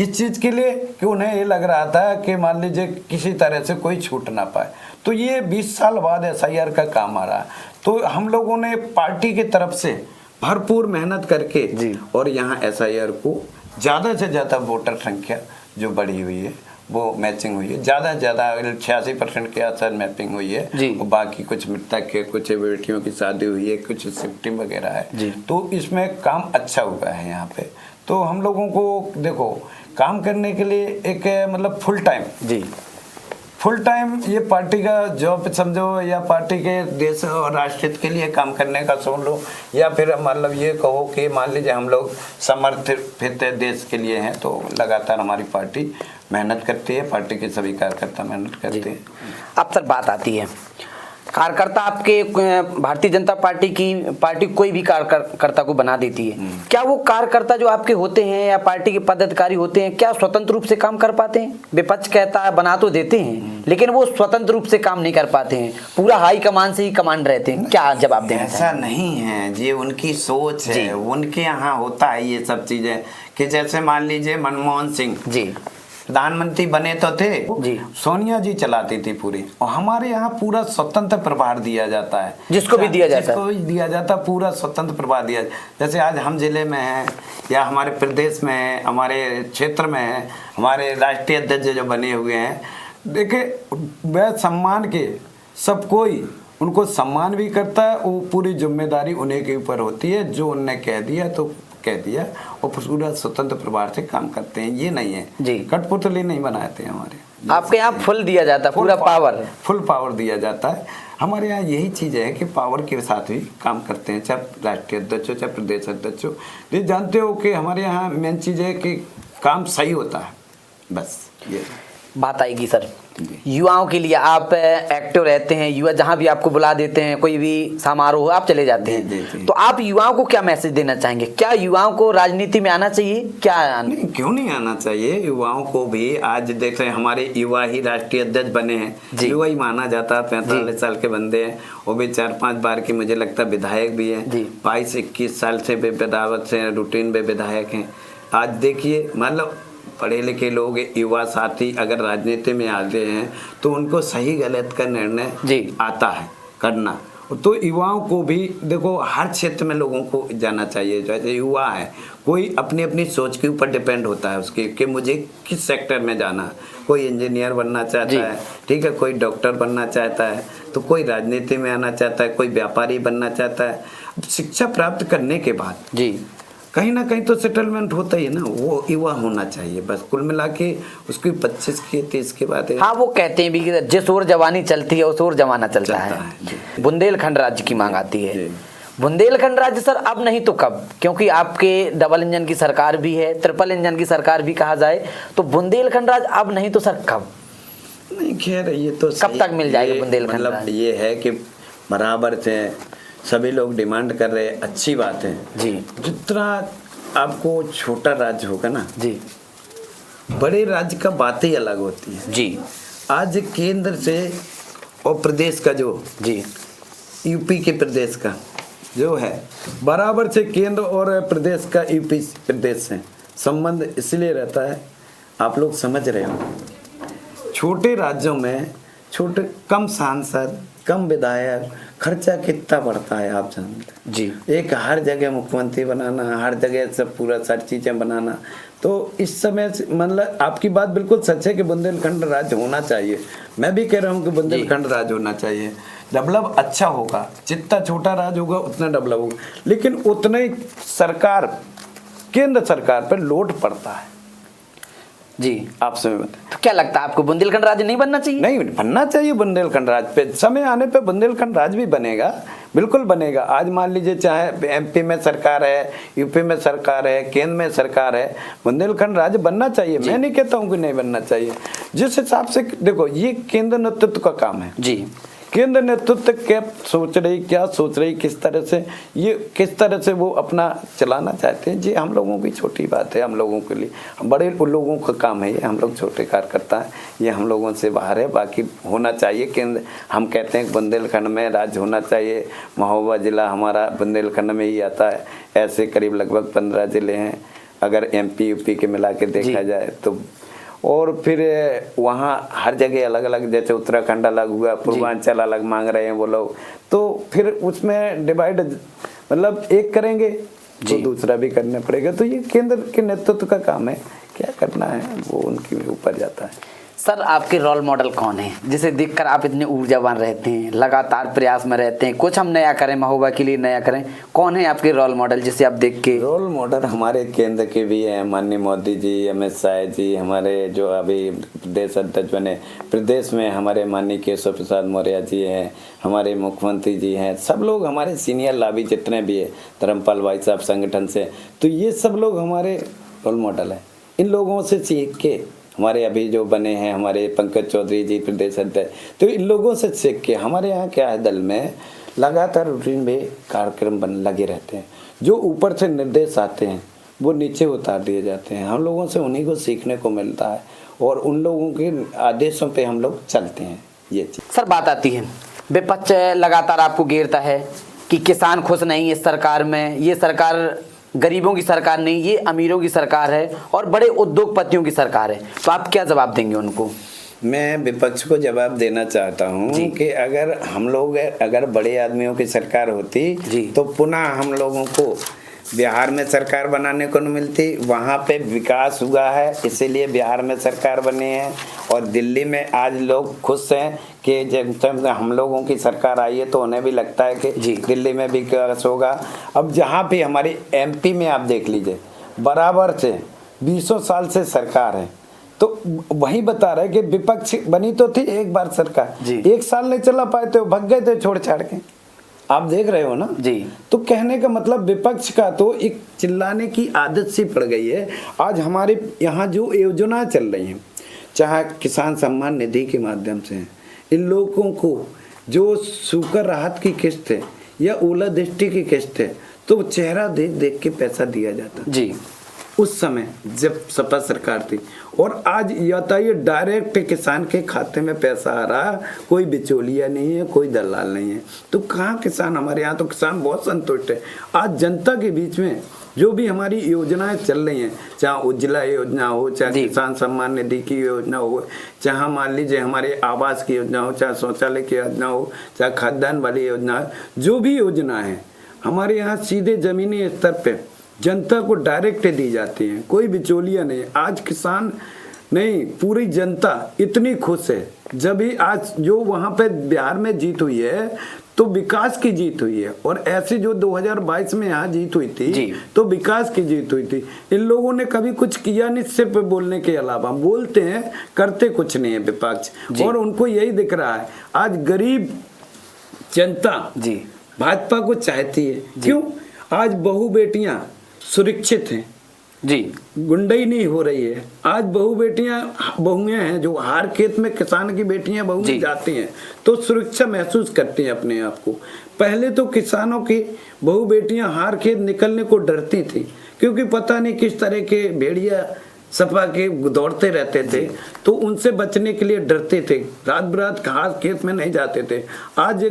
इस चीज के लिए कि उन्हें ये लग रहा था कि मान लीजिए किसी तरह से कोई छूट ना पाए। तो ये 20 साल बाद SIR का काम आ रहा। तो हम लोगों ने पार्टी की तरफ से भरपूर मेहनत करके और यहाँ SIR को ज़्यादा से ज़्यादा वोटर संख्या जो बढ़ी हुई है वो मैचिंग हुई है, ज़्यादा से ज़्यादा 86% के आसपास मैपिंग हुई है। और बाकी कुछ मृतक के, कुछ बेटियों की शादी हुई है, कुछ शिफ्टिंग वगैरह है। तो इसमें काम अच्छा हुआ है यहाँ पे। तो हम लोगों को देखो काम करने के लिए एक मतलब फुल टाइम ये पार्टी का जॉब समझो, या पार्टी के देश और राष्ट्र हित के लिए काम करने का समझ लो, या फिर मतलब ये कहो कि मान लीजिए हम लोग समर्पित देश के लिए हैं। तो लगातार हमारी पार्टी मेहनत करती है, पार्टी के सभी कार्यकर्ता मेहनत करते हैं। अब सर बात आती है कार्यकर्ता आपके भारतीय जनता पार्टी कोई भी कार्यकर्ता को बना देती है, क्या वो कार्यकर्ता जो आपके होते हैं या पार्टी के पदाधिकारी होते हैं क्या स्वतंत्र रूप से काम कर पाते हैं? विपक्ष कहता है बना तो देते हैं लेकिन वो स्वतंत्र रूप से काम नहीं कर पाते हैं, पूरा हाई कमान से ही कमांड रहते हैं, क्या जवाब देना? ऐसा नहीं है, ये उनकी सोच है, उनके यहाँ होता है ये सब चीजें। कि जैसे मान लीजिए मनमोहन सिंह जी प्रधानमंत्री बने तो थे जी, सोनिया जी चलाती थी पूरी, और हमारे यहाँ पूरा स्वतंत्र प्रभार दिया जाता है, जिसको भी दिया जाता पूरा स्वतंत्र प्रभार दिया। जैसे आज हम जिले में हैं या हमारे प्रदेश में है, हमारे क्षेत्र में है, हमारे राष्ट्रीय अध्यक्ष जो बने हुए हैं, देखिए वह सम्मान के सब कोई उनको सम्मान भी करता है, वो पूरी जिम्मेदारी उन्हीं के ऊपर होती है, जो उनने कह दिया तो कह दिया, और पूरा स्वतंत्र प्रभार से काम करते हैं। ये नहीं है जी, कठपुतली नहीं बनाते हैं हमारे। आपके यहाँ फुल दिया जाता है, पूरा फुल पावर दिया जाता है। हमारे यहाँ यही चीज़ है कि पावर के साथ भी काम करते हैं, चाहे राष्ट्रीय अध्यक्ष हो चाहे प्रदेश अध्यक्ष हो। ये जानते हो कि हमारे यहाँ मेन चीज़ है कि काम सही होता है, बस ये बात आएगी। सर युवाओं के लिए आप एक्टिव रहते हैं, युवा जहां भी आपको बुला देते हैं, कोई भी समारोह आप चले जाते हैं, तो आप युवाओं को क्या मैसेज देना चाहेंगे? क्या युवाओं को राजनीति में आना चाहिए? क्या नहीं, क्यों नहीं आना चाहिए? युवाओं को भी आज देख रहे हैं, हमारे युवा ही राष्ट्रीय अध्यक्ष बने हैं, युवा ही माना जाता है। 45 साल के बंदे हैं, वो भी 4-5 बार की मुझे लगता है विधायक भी है, 22-21 साल से बराबर से रूटीन में विधायक हैं। आज देखिए मतलब पढ़े लिखे लोग, युवा साथी अगर राजनीति में आते हैं तो उनको सही गलत का निर्णय आता है करना। तो युवाओं को भी देखो हर क्षेत्र में लोगों को जाना चाहिए। जैसे युवा है, कोई अपनी अपनी सोच के ऊपर डिपेंड होता है उसके कि मुझे किस सेक्टर में जाना है। कोई इंजीनियर बनना चाहता है, ठीक है, कोई डॉक्टर बनना चाहता है, तो कोई राजनीति में आना चाहता है, कोई व्यापारी बनना चाहता है। शिक्षा प्राप्त करने के बाद कहीं ना कहीं तो सेटलमेंट होता ही है ना, वो युवा होना चाहिए। बस कुल मिला के उसकी 25 के 30 के बाद हाँ, वो कहते हैं भी कि जिस ओर जवानी चलती है उस ओर जमाना चलता है। बुंदेलखंड राज्य की मांग आती है। बुंदेलखंड राज्य सर अब नहीं तो कब? क्योंकि आपके डबल इंजन की सरकार भी है, ट्रिपल इंजन की सरकार भी कहा जाए, तो बुंदेलखंड राज्य अब नहीं तो सर कब? नहीं खैर ये तो कब तक मिल जाएगा बुंदेलखंड? मतलब ये है कि बराबर से सभी लोग डिमांड कर रहे हैं, अच्छी बात है जी। जितना आपको छोटा राज्य होगा ना जी, बड़े राज्य का बात ही अलग होती है जी। आज केंद्र से और प्रदेश का जो जी यूपी के प्रदेश का जो है, बराबर से केंद्र और प्रदेश का यूपी प्रदेश से संबंध इसलिए रहता है, आप लोग समझ रहे हो, छोटे राज्यों में छोटे कम सांसद, कम विधायक, खर्चा कितना बढ़ता है आप जानते जी। एक हर जगह मुख्यमंत्री बनाना, हर जगह सब पूरा सारी चीजें बनाना, तो इस समय मतलब आपकी बात बिल्कुल सच है कि बुंदेलखंड राज्य होना चाहिए। मैं भी कह रहा हूँ कि बुंदेलखंड राज्य होना चाहिए। डेवलप अच्छा होगा, जितना छोटा राज्य होगा उतना डेवलप होगा, लेकिन उतना ही सरकार, केंद्र सरकार पर लोड पड़ता है जी। आपसे मैं बताएं तो क्या लगता है आपको बुंदेलखंड राज्य नहीं बनना चाहिए? नहीं बनना चाहिए बुंदेलखंड राज्य पे, समय आने पे बुंदेलखंड राज्य भी बनेगा, बिल्कुल बनेगा। आज मान लीजिए चाहे एमपी में सरकार है, यूपी में सरकार है, केंद्र में सरकार है, बुंदेलखंड राज्य बनना चाहिए। मैं नहीं कहता हूँ कि नहीं बनना चाहिए। जिस हिसाब से देखो ये केंद्र नेतृत्व का काम है जी। केंद्र नेतृत्व क्या सोच रही, किस तरह से वो अपना चलाना चाहते हैं जी। हम लोगों की छोटी बात है, हम लोगों के लिए, बड़े लोगों का काम है ये, हम लोग छोटे कार्यकर्ता हैं, ये हम लोगों से बाहर है। बाकी होना चाहिए केंद्र, हम कहते हैं बुंदेलखंड में राज्य होना चाहिए। महोबा जिला हमारा बुंदेलखंड में ही आता है, ऐसे करीब लगभग 15 जिले हैं अगर MP यूपी के मिला के देखा जाए तो। और फिर वहाँ हर जगह अलग अलग, जैसे उत्तराखंड अलग हुआ, पूर्वांचल अलग मांग रहे हैं वो लोग, तो फिर उसमें डिवाइड मतलब एक करेंगे तो दूसरा भी करना पड़ेगा। तो ये केंद्र के नेतृत्व का काम है, क्या करना है वो उनके ऊपर जाता है। सर आपके रोल मॉडल कौन है जिसे देखकर आप इतने ऊर्जावान रहते हैं, लगातार प्रयास में रहते हैं, कुछ हम नया करें, महोबा के लिए नया करें? कौन है आपके रोल मॉडल जिसे आप देख के? रोल मॉडल हमारे केंद्र के भी हैं, माननीय मोदी जी, अमित शाह जी, हमारे जो अभी प्रदेश अध्यक्ष बने प्रदेश में, हमारे माननीय केशव प्रसाद मौर्य जी हैं, हमारे मुख्यमंत्री जी हैं, सब लोग हमारे सीनियर लाभी जितने भी है, धर्मपाल भाई साहब संगठन से, तो ये सब लोग हमारे रोल मॉडल हैं। इन लोगों से सीख के हमारे अभी जो बने हैं हमारे पंकज चौधरी जी प्रदेश अध्यक्ष, तो इन लोगों से सीख के हमारे यहाँ क्या है, दल में लगातार रूटीन में कार्यक्रम लगे रहते हैं। जो ऊपर से निर्देश आते हैं वो नीचे उतार दिए जाते हैं, हम लोगों से उन्हीं को सीखने को मिलता है और उन लोगों के आदेशों पे हम लोग चलते हैं। ये चीज़ सर बात आती है, विपक्ष लगातार आपको घेरता है कि किसान खुश नहीं है इस सरकार में, ये सरकार गरीबों की सरकार नहीं, ये अमीरों की सरकार है और बड़े उद्योगपतियों की सरकार है, तो आप क्या जवाब देंगे उनको? मैं विपक्ष को जवाब देना चाहता हूँ कि अगर हम लोग अगर बड़े आदमियों की सरकार होती तो पुनः हम लोगों को बिहार में सरकार बनाने को नहीं मिलती। वहाँ पे विकास हुआ है इसीलिए बिहार में सरकार बनी है, और दिल्ली में आज लोग खुश हैं कि जब हम लोगों की सरकार आई है तो उन्हें भी लगता है कि दिल्ली में भी विकास होगा। अब जहाँ भी हमारी MP में आप देख लीजिए, बराबर से 20 साल से सरकार है, तो वही बता रहे कि विपक्ष बनी तो थी एक बार सरकार, 1 साल नहीं चला पाए थे, भाग गए थे छोड़ छाड़ के। आप देख रहे हो ना जी। तो कहने का मतलब विपक्ष का तो एक चिल्लाने की आदत सी पड़ गई है। आज हमारे यहाँ जो योजना चल रही हैं, चाहे किसान सम्मान निधि के माध्यम से, इन लोगों को जो सूखा राहत की किस्त है या ओलावृष्टि की किस्त है, तो चेहरा देख देख के पैसा दिया जाता जी उस समय जब सपा सरकार थी। और आज यातायात डायरेक्ट किसान के खाते में पैसा आ रहा, कोई बिचौलिया नहीं है, कोई दलाल नहीं है। तो कहाँ किसान, हमारे यहाँ तो किसान बहुत संतुष्ट है। आज जनता के बीच में जो भी हमारी योजनाएं चल रही हैं, चाहे उज्ज्वला योजना हो, चाहे किसान सम्मान निधि की योजना हो, चाहे मान लीजिए हमारे आवास की योजना हो, चाहे शौचालय की योजना हो, चाहे खाद्यान्न वाली योजना हो, जो भी योजना है हमारे यहाँ सीधे जमीनी स्तर पे जनता को डायरेक्ट दी जाती है, कोई बिचौलिया नहीं। आज किसान नहीं, पूरी जनता इतनी खुश है। जब भी आज जो वहाँ पे बिहार में जीत हुई है तो विकास की जीत हुई है, और ऐसे जो 2022 में यहाँ जीत हुई थी तो विकास की जीत हुई थी। इन लोगों ने कभी कुछ किया नहीं, सिर्फ बोलने के अलावा, बोलते हैं करते कुछ नहीं है विपक्ष, और उनको यही दिख रहा है। आज गरीब जनता भाजपा को चाहती है, क्यों? आज बहू बेटियां सुरक्षित हैं जी, गुंडाई नहीं हो रही है। आज बहुएं हैं जो हर खेत में किसान की बेटियां बहुएं जाती हैं तो सुरक्षा महसूस करती हैं अपने आप को। पहले तो किसानों की बहु बेटियां हर खेत निकलने को डरती थी, क्योंकि पता नहीं किस तरह के भेड़िया सपा के दौड़ते रहते थे, तो उनसे बचने के लिए डरते थे, रात बरात घास खेत में नहीं जाते थे। आज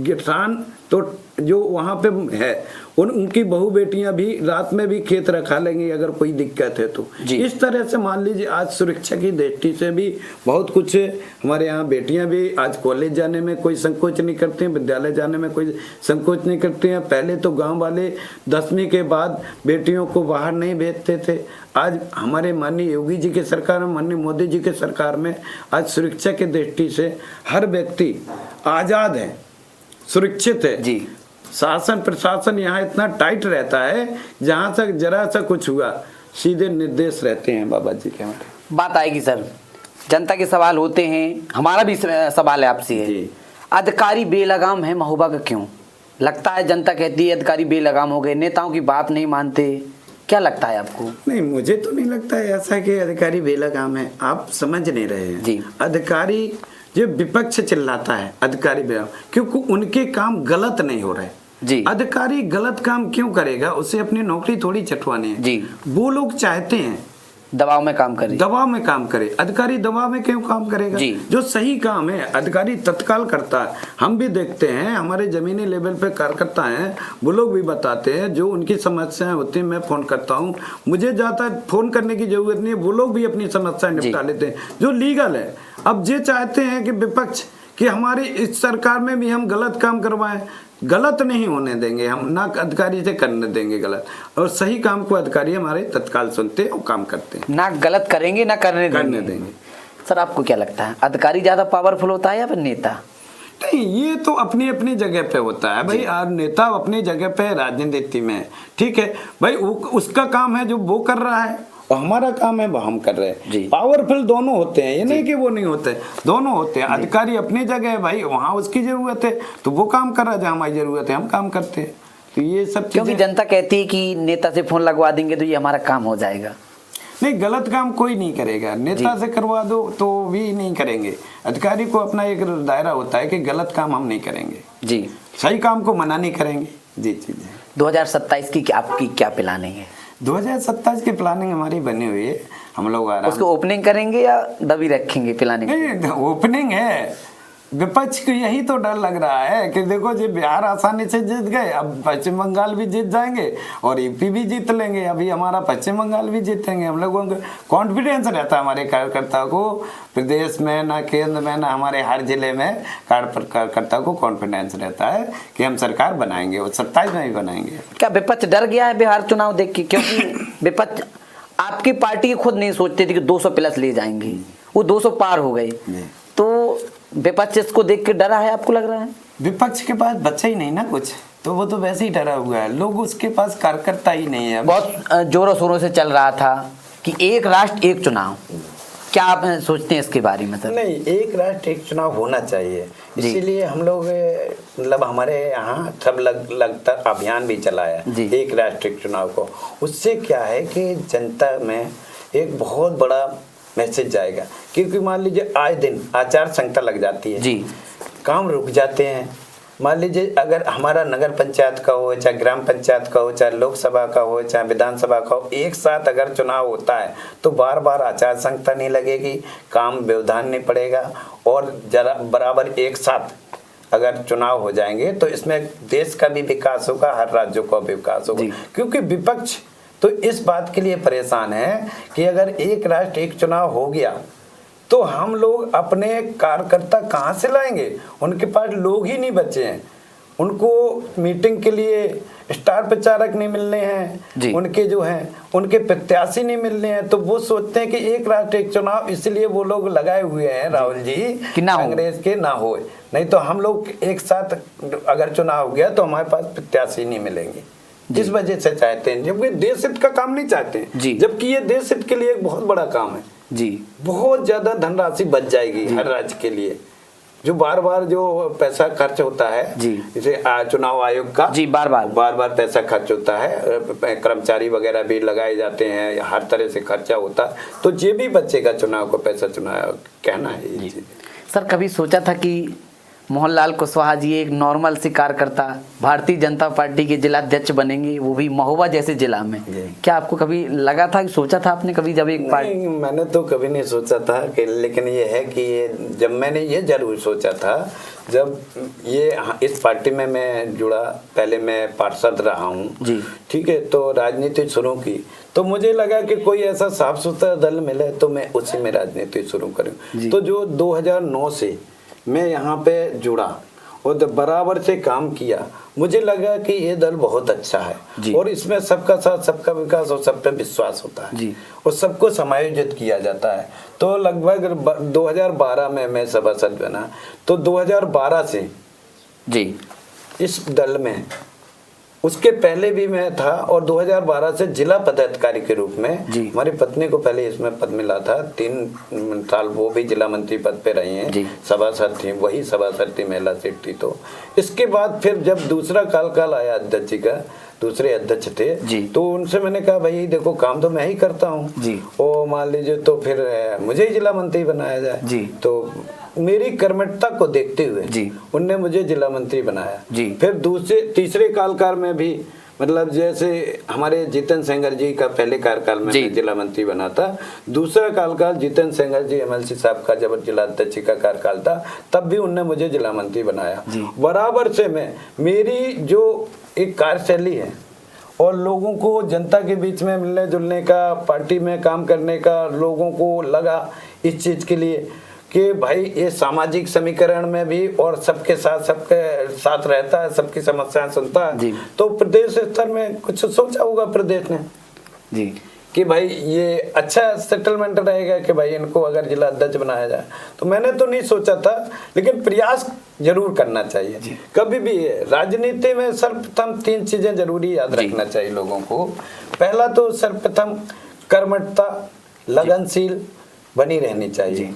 किसान तो जो वहाँ पे है उनकी बहू बेटियां भी रात में भी खेत रखा लेंगे अगर कोई दिक्कत है तो। इस तरह से मान लीजिए आज सुरक्षा की दृष्टि से भी बहुत कुछ है। हमारे यहाँ बेटियां भी आज कॉलेज जाने में कोई संकोच नहीं करती हैं, विद्यालय जाने में कोई संकोच नहीं करती हैं। पहले तो गांव वाले 10वीं के बाद बेटियों को बाहर नहीं भेजते थे। आज हमारे माननीय योगी जी के सरकार में, माननीय मोदी जी के सरकार में आज सुरक्षा की दृष्टि से हर व्यक्ति आजाद है, सुरक्षित है जी। शासन प्रशासन यहाँ इतना टाइट रहता है, जहाँ तक जरा सा कुछ हुआ सीधे निर्देश रहते हैं बाबा जी के। हमारे बात आएगी सर, जनता के सवाल होते हैं, हमारा भी सवाल है आपसे है, अधिकारी बेलगाम है महोबा का क्यों? लगता है जनता कहती है अधिकारी बेलगाम हो गए, नेताओं की बात नहीं मानते, क्या लगता है आपको? नहीं, मुझे तो नहीं लगता है ऐसा कि अधिकारी बेलगाम है, आप समझ नहीं रहे हैं जी। अधिकारी जो विपक्ष चिल्लाता है अधिकारी बेलगाम, क्योंकि उनके काम गलत नहीं हो रहे जी। अधिकारी गलत काम क्यों करेगा? उसे अपनी नौकरी थोड़ी छटवानी है जी। वो लोग चाहते हैं दबाव में काम करे, दबाव में काम करे। अधिकारी दबाव में क्यों काम करेगा? जो सही काम है अधिकारी तत्काल करता है। हम भी देखते हैं, हमारे जमीनी लेवल पे कार्यकर्ता हैं, वो लोग भी बताते हैं जो उनकी समस्याएं होती हैं, मैं फोन करता हूँ, मुझे ज्यादा फोन करने की जरूरत नहीं है, वो लोग भी अपनी समस्याएं निपटा लेते हैं जो लीगल है। अब ये चाहते हैं कि विपक्ष कि हमारी इस सरकार में भी हम गलत काम करवाएं, गलत नहीं होने देंगे हम, ना अधिकारी से करने देंगे गलत, और सही काम को अधिकारी हमारे तत्काल सुनते हैं और काम करते हैं। ना गलत करेंगे ना करने देंगे। सर आपको क्या लगता है अधिकारी ज्यादा पावरफुल होता है या फिर नेता? नहीं, ये तो अपनी अपनी जगह पे होता है भाई। नेता अपनी जगह पे राजनीति में, ठीक है भाई, उसका काम है जो वो कर रहा है और हमारा काम है वो हम कर रहे हैं। पावरफुल दोनों होते हैं, ये नहीं कि वो नहीं होते, दोनों होते हैं। अधिकारी अपनी जगह है भाई, वहाँ उसकी जरूरत है तो वो काम कर रहा है, जहाँ हमारी जरूरत है हम काम करते हैं। तो ये सब क्योंकि जनता कहती है कि नेता से फोन लगवा देंगे तो ये हमारा काम हो जाएगा। नहीं, गलत काम कोई नहीं करेगा, नेता से करवा दो तो भी नहीं करेंगे। अधिकारी को अपना एक दायरा होता है कि गलत काम हम नहीं करेंगे जी, सही काम को मना नहीं करेंगे। जी जी जी। 2027 की आपकी क्या प्लानिंग है? 2027 की प्लानिंग हमारी बनी हुई है, हम लोग उसको ओपनिंग करेंगे या दबी रखेंगे प्लानिंग? नहीं, ओपनिंग है। विपक्ष को यही तो डर लग रहा है कि देखो जी बिहार आसानी से जीत गए, अब पश्चिम बंगाल भी जीत जाएंगे और यूपी भी जीत लेंगे, अभी हमारा पश्चिम बंगाल भी जीतेंगे। हम लोगों को कॉन्फिडेंस रहता है हमारे कार्यकर्ता को, प्रदेश में ना केंद्र में ना हमारे हर जिले में कार्यकर्ता को कॉन्फिडेंस रहता है कि हम सरकार बनाएंगे और 27 में भी बनाएंगे। क्या विपक्ष डर गया है बिहार चुनाव देख के? क्योंकि विपक्ष आपकी पार्टी खुद नहीं सोचती थी कि 200 प्लस ले जाएंगे, वो 200 पार हो गए, तो विपक्ष इसको देख के डरा है, आपको लग रहा है? विपक्ष के पास बच्चा ही नहीं ना कुछ, तो वो तो वैसे ही डरा हुआ है। लोग उसके पास कार्यकर्ता ही नहीं है। बहुत जोरों शोरों से चल रहा था कि एक राष्ट्र एक चुनाव, क्या आप सोचते हैं इसके बारे में? सर नहीं, एक राष्ट्र एक चुनाव होना चाहिए, इसीलिए हम लोग मतलब हमारे यहाँ सब लगता अभियान भी चलाया एक राष्ट्र एक चुनाव को। उससे क्या है कि जनता में एक बहुत बड़ा मैसेज जाएगा, क्योंकि मान लीजिए आए दिन आचार संहिता लग जाती है जी, काम रुक जाते हैं। मान लीजिए अगर हमारा नगर पंचायत का हो, चाहे ग्राम पंचायत का हो, चाहे लोकसभा का हो, चाहे विधानसभा का हो, एक साथ अगर चुनाव होता है तो बार बार आचार संहिता नहीं लगेगी, काम व्यवधान नहीं पड़ेगा, और जरा बराबर एक साथ अगर चुनाव हो जाएंगे तो इसमें देश का भी विकास होगा, हर राज्यों का भी विकास होगा। क्योंकि विपक्ष तो इस बात के लिए परेशान है कि अगर एक राष्ट्र एक चुनाव हो गया तो हम लोग अपने कार्यकर्ता कहाँ से लाएंगे? उनके पास लोग ही नहीं बचे हैं, उनको मीटिंग के लिए स्टार प्रचारक नहीं मिलने हैं, उनके जो हैं उनके प्रत्याशी नहीं मिलने हैं, तो वो सोचते हैं कि एक राष्ट्र एक चुनाव, इसलिए वो लोग लगाए हुए हैं राहुल जी कि ना कांग्रेस के ना हो, नहीं तो हम लोग एक साथ अगर चुनाव हो गया तो हमारे पास प्रत्याशी नहीं मिलेंगे। जिस वजह से चाहते हैं, जबकि देश हित का काम नहीं चाहते हैं, जबकि ये देश हित के लिए एक बहुत बड़ा काम है जी। बहुत ज्यादा धनराशि बच जाएगी हर राज्य के लिए, जो बार बार जो पैसा खर्च होता है जी, जैसे चुनाव आयोग का जी बार बार पैसा खर्च होता है, कर्मचारी वगैरह भी लगाए जाते हैं, हर तरह से खर्चा होता है, तो ये भी बचेगा चुनाव को पैसा, चुनाव कहना है ये चीज। सर कभी सोचा था कि मोहनलाल कुशवाहा जी एक नॉर्मल से कार्यकर्ता भारतीय जनता पार्टी के जिला अध्यक्ष बनेंगे, वो भी महोबा जैसे जिला में? क्या आपको कभी लगा था, सोचा था आपने कभी जब एक पार्टी? नहीं, मैंने तो कभी नहीं सोचा था कि, लेकिन ये है कि जब मैंने ये जरूर सोचा था, जब ये इस पार्टी में मैं जुड़ा, पहले मैं पार्षद रहा हूँ ठीक है, तो राजनीति शुरू की, तो मुझे लगा कि कोई ऐसा साफ सुथरा दल मिले तो मैं उसी में राजनीति शुरू करूँ। तो जो 2009 से मैं यहाँ पे जुड़ा और बराबर से काम किया, मुझे लगा कि ये दल बहुत अच्छा है और इसमें सबका साथ सबका विकास और सब पे विश्वास होता है और सबको समायोजित किया जाता है। तो लगभग 2012 में मैं सभासद बना, तो 2012 से जी इस दल में, उसके पहले भी मैं था, और 2012 से जिला पदाधिकारी के रूप में हमारी पत्नी को पहले इसमें पद मिला था, 3 साल वो भी जिला मंत्री पद पे रही हैं, सभासद थी, वही सभासद थी, महिला सीट थी। तो इसके बाद फिर जब दूसरा काल आया अध्यक्ष जी का, दूसरे अध्यक्ष थे, तो उनसे मैंने कहा भाई देखो काम तो मैं ही करता हूँ, और मान लीजिए तो फिर मुझे ही जिला मंत्री बनाया जाए। तो मेरी कर्मठता को देखते हुए उनने मुझे जिला मंत्री बनाया। फिर तीसरे कालकाल में भी मतलब जैसे हमारे जितेंद्र सेंगर जी का पहले कार्यकाल में मैं जिला मंत्री बना था, दूसरा कार्यकाल जितेंद्र सेंगर जी एमएलसी साहब का जब जिला अध्यक्ष का कार्यकाल था तब भी उनने मुझे जिला मंत्री बनाया। बराबर से मैं मेरी जो एक कार्यशैली है और लोगों को जनता के बीच में मिलने जुलने का, पार्टी में काम करने का, लोगों को लगा इस चीज के लिए कि भाई ये सामाजिक समीकरण में भी और सबके साथ रहता है, सबकी समस्याएं सुनता है। तो प्रदेश स्तर में कुछ सोचा होगा प्रदेश ने जी कि भाई ये अच्छा सेटलमेंट रहेगा कि भाई इनको अगर जिला अध्यक्ष बनाया जाए। तो मैंने तो नहीं सोचा था, लेकिन प्रयास जरूर करना चाहिए। कभी भी राजनीति में सर्वप्रथम 3 चीजें जरूरी याद रखना चाहिए लोगों को। पहला तो सर्वप्रथम कर्मठता, लगनशील बनी रहनी चाहिए।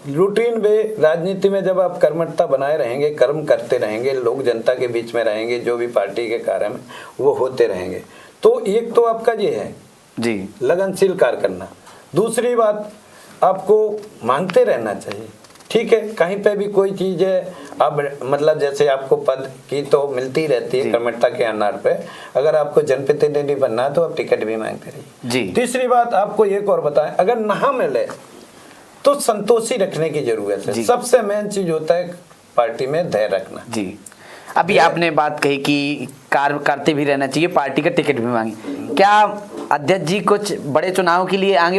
रूटीन में राजनीति में जब आप कर्मठता बनाए रहेंगे, कर्म करते रहेंगे, लोग जनता के बीच में रहेंगे, जो भी पार्टी के कार्य में वो होते रहेंगे। तो एक तो आपका ये है जी लगनशील कार्य करना। दूसरी बात, आपको मांगते रहना चाहिए। ठीक है, कहीं पे भी कोई चीज है, अब मतलब जैसे आपको पद की तो मिलती रहती है कर्मठता के आधार पे, अगर आपको जनप्रतिनिधि बनना है तो आप टिकट भी मांगते रहिए। तीसरी बात आपको एक और बताएं, अगर ना मिले तो संतोषी रखने की जरूरत है। सबसे मेन चीज होता है पार्टी में धैर्य रखना। जी अभी आपने बात कही कि कार्य करते भी रहना चाहिए, पार्टी का टिकट भी मांगे। क्या अध्यक्ष जी कुछ बड़े चुनाव के लिए आगे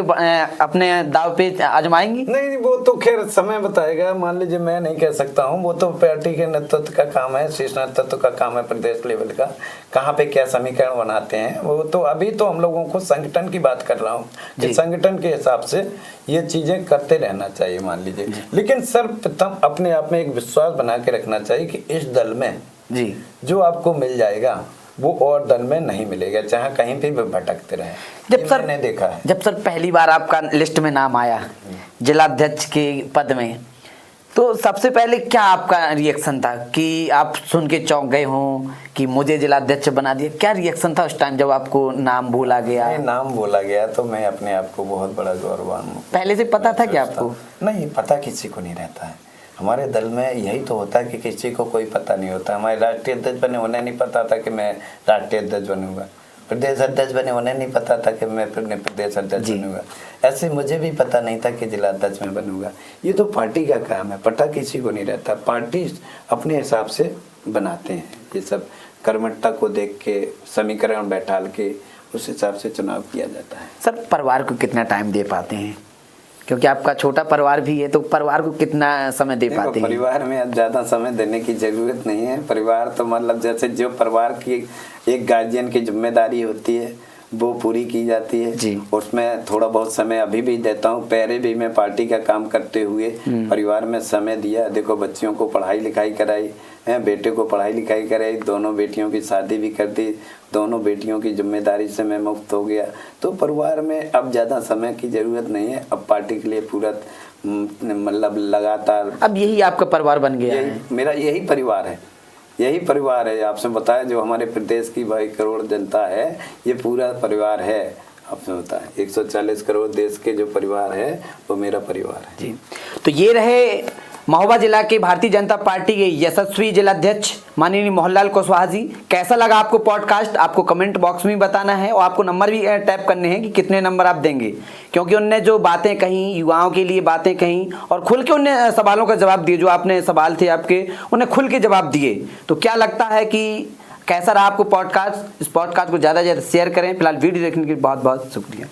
अपने दाव पे आजमाएंगे? नहीं, वो तो खैर समय बताएगा। मान लीजिए मैं नहीं कह सकता हूँ, वो तो पार्टी के नेतृत्व का काम है, शीर्ष नेतृत्व का काम है, प्रदेश लेवल का कहाँ पे क्या समीकरण बनाते हैं वो तो। अभी तो हम लोगों को संगठन की बात कर रहा हूँ कि संगठन के हिसाब से ये चीजें करते रहना चाहिए मान लीजिए। लेकिन सर्वप्रथम अपने आप में एक विश्वास बना के रखना चाहिए कि इस दल में जो आपको मिल जाएगा वो और दल में नहीं मिलेगा, चाहे कहीं पे भी भटकते रहे। जब सर मैंने देखा है, जब सर पहली बार आपका लिस्ट में नाम आया जिलाध्यक्ष के पद में, तो सबसे पहले क्या आपका रिएक्शन था? कि आप सुन के चौंक गए हों कि मुझे जिलाध्यक्ष बना दिया? क्या रिएक्शन था उस टाइम जब आपको नाम बोला गया? नाम बोला गया तो मैं अपने आप को बहुत बड़ा गौरवान हूँ। पहले से पता था कि आपको? नहीं, पता किसी को नहीं रहता है। हमारे दल में यही तो होता है कि किसी को कोई पता नहीं होता। हमारे राष्ट्रीय अध्यक्ष बने उन्हें नहीं पता था कि मैं राष्ट्रीय अध्यक्ष बनूंगा, प्रदेश अध्यक्ष बने उन्हें नहीं पता था कि मैं प्रदेश अध्यक्ष बनूंगा, ऐसे मुझे भी पता नहीं था कि जिला अध्यक्ष में बनूंगा। ये तो पार्टी का काम है, पता किसी को नहीं रहता। पार्टी अपने हिसाब से बनाते हैं ये सब, कर्मठता को देख के समीकरण बैठाल के उस हिसाब से चुनाव किया जाता है। सर परिवार को कितना टाइम दे पाते हैं? क्योंकि आपका छोटा परिवार भी है, तो परिवार को कितना समय दे पाते हैं? परिवार में ज्यादा समय देने की जरूरत नहीं है। परिवार तो मतलब जैसे जो परिवार की एक गार्जियन की जिम्मेदारी होती है वो पूरी की जाती है। उसमें थोड़ा बहुत समय अभी भी देता हूँ। पहले भी मैं पार्टी का काम करते हुए परिवार में समय दिया। देखो, बच्चियों को पढ़ाई लिखाई कराई, बेटे को पढ़ाई लिखाई कराई, दोनों बेटियों की शादी भी कर दी, दोनों बेटियों की जिम्मेदारी से मैं मुक्त हो गया। तो परिवार में अब ज़्यादा समय की ज़रूरत नहीं है। अब पार्टी के लिए पूरा मतलब लगातार अब यही आपका परिवार बन गया है। मेरा यही परिवार है, यही परिवार है। आपसे बताया जो हमारे प्रदेश की 22 करोड़ जनता है, ये पूरा परिवार है। आपसे बताया 140 करोड़ देश के जो परिवार है वो मेरा परिवार है। जी, तो ये रहे महोबा जिला के भारतीय जनता पार्टी के यशस्वी जिलाध्यक्ष माननीय मोहनलाल कुशवाहा जी। कैसा लगा आपको पॉडकास्ट? आपको कमेंट बॉक्स में बताना है और आपको नंबर भी टैप करने हैं कि कितने नंबर आप देंगे, क्योंकि उनने जो बातें कही, युवाओं के लिए बातें कही और खुल के उनने सवालों का जवाब दिए। जो आपने सवाल थे आपके, उन्हें खुल के जवाब दिए। तो क्या लगता है कि कैसा रहा आपको पॉडकास्ट? इस पॉडकास्ट को ज़्यादा से ज़्यादा शेयर करें। फिलहाल वीडियो देखने के लिए बहुत बहुत शुक्रिया।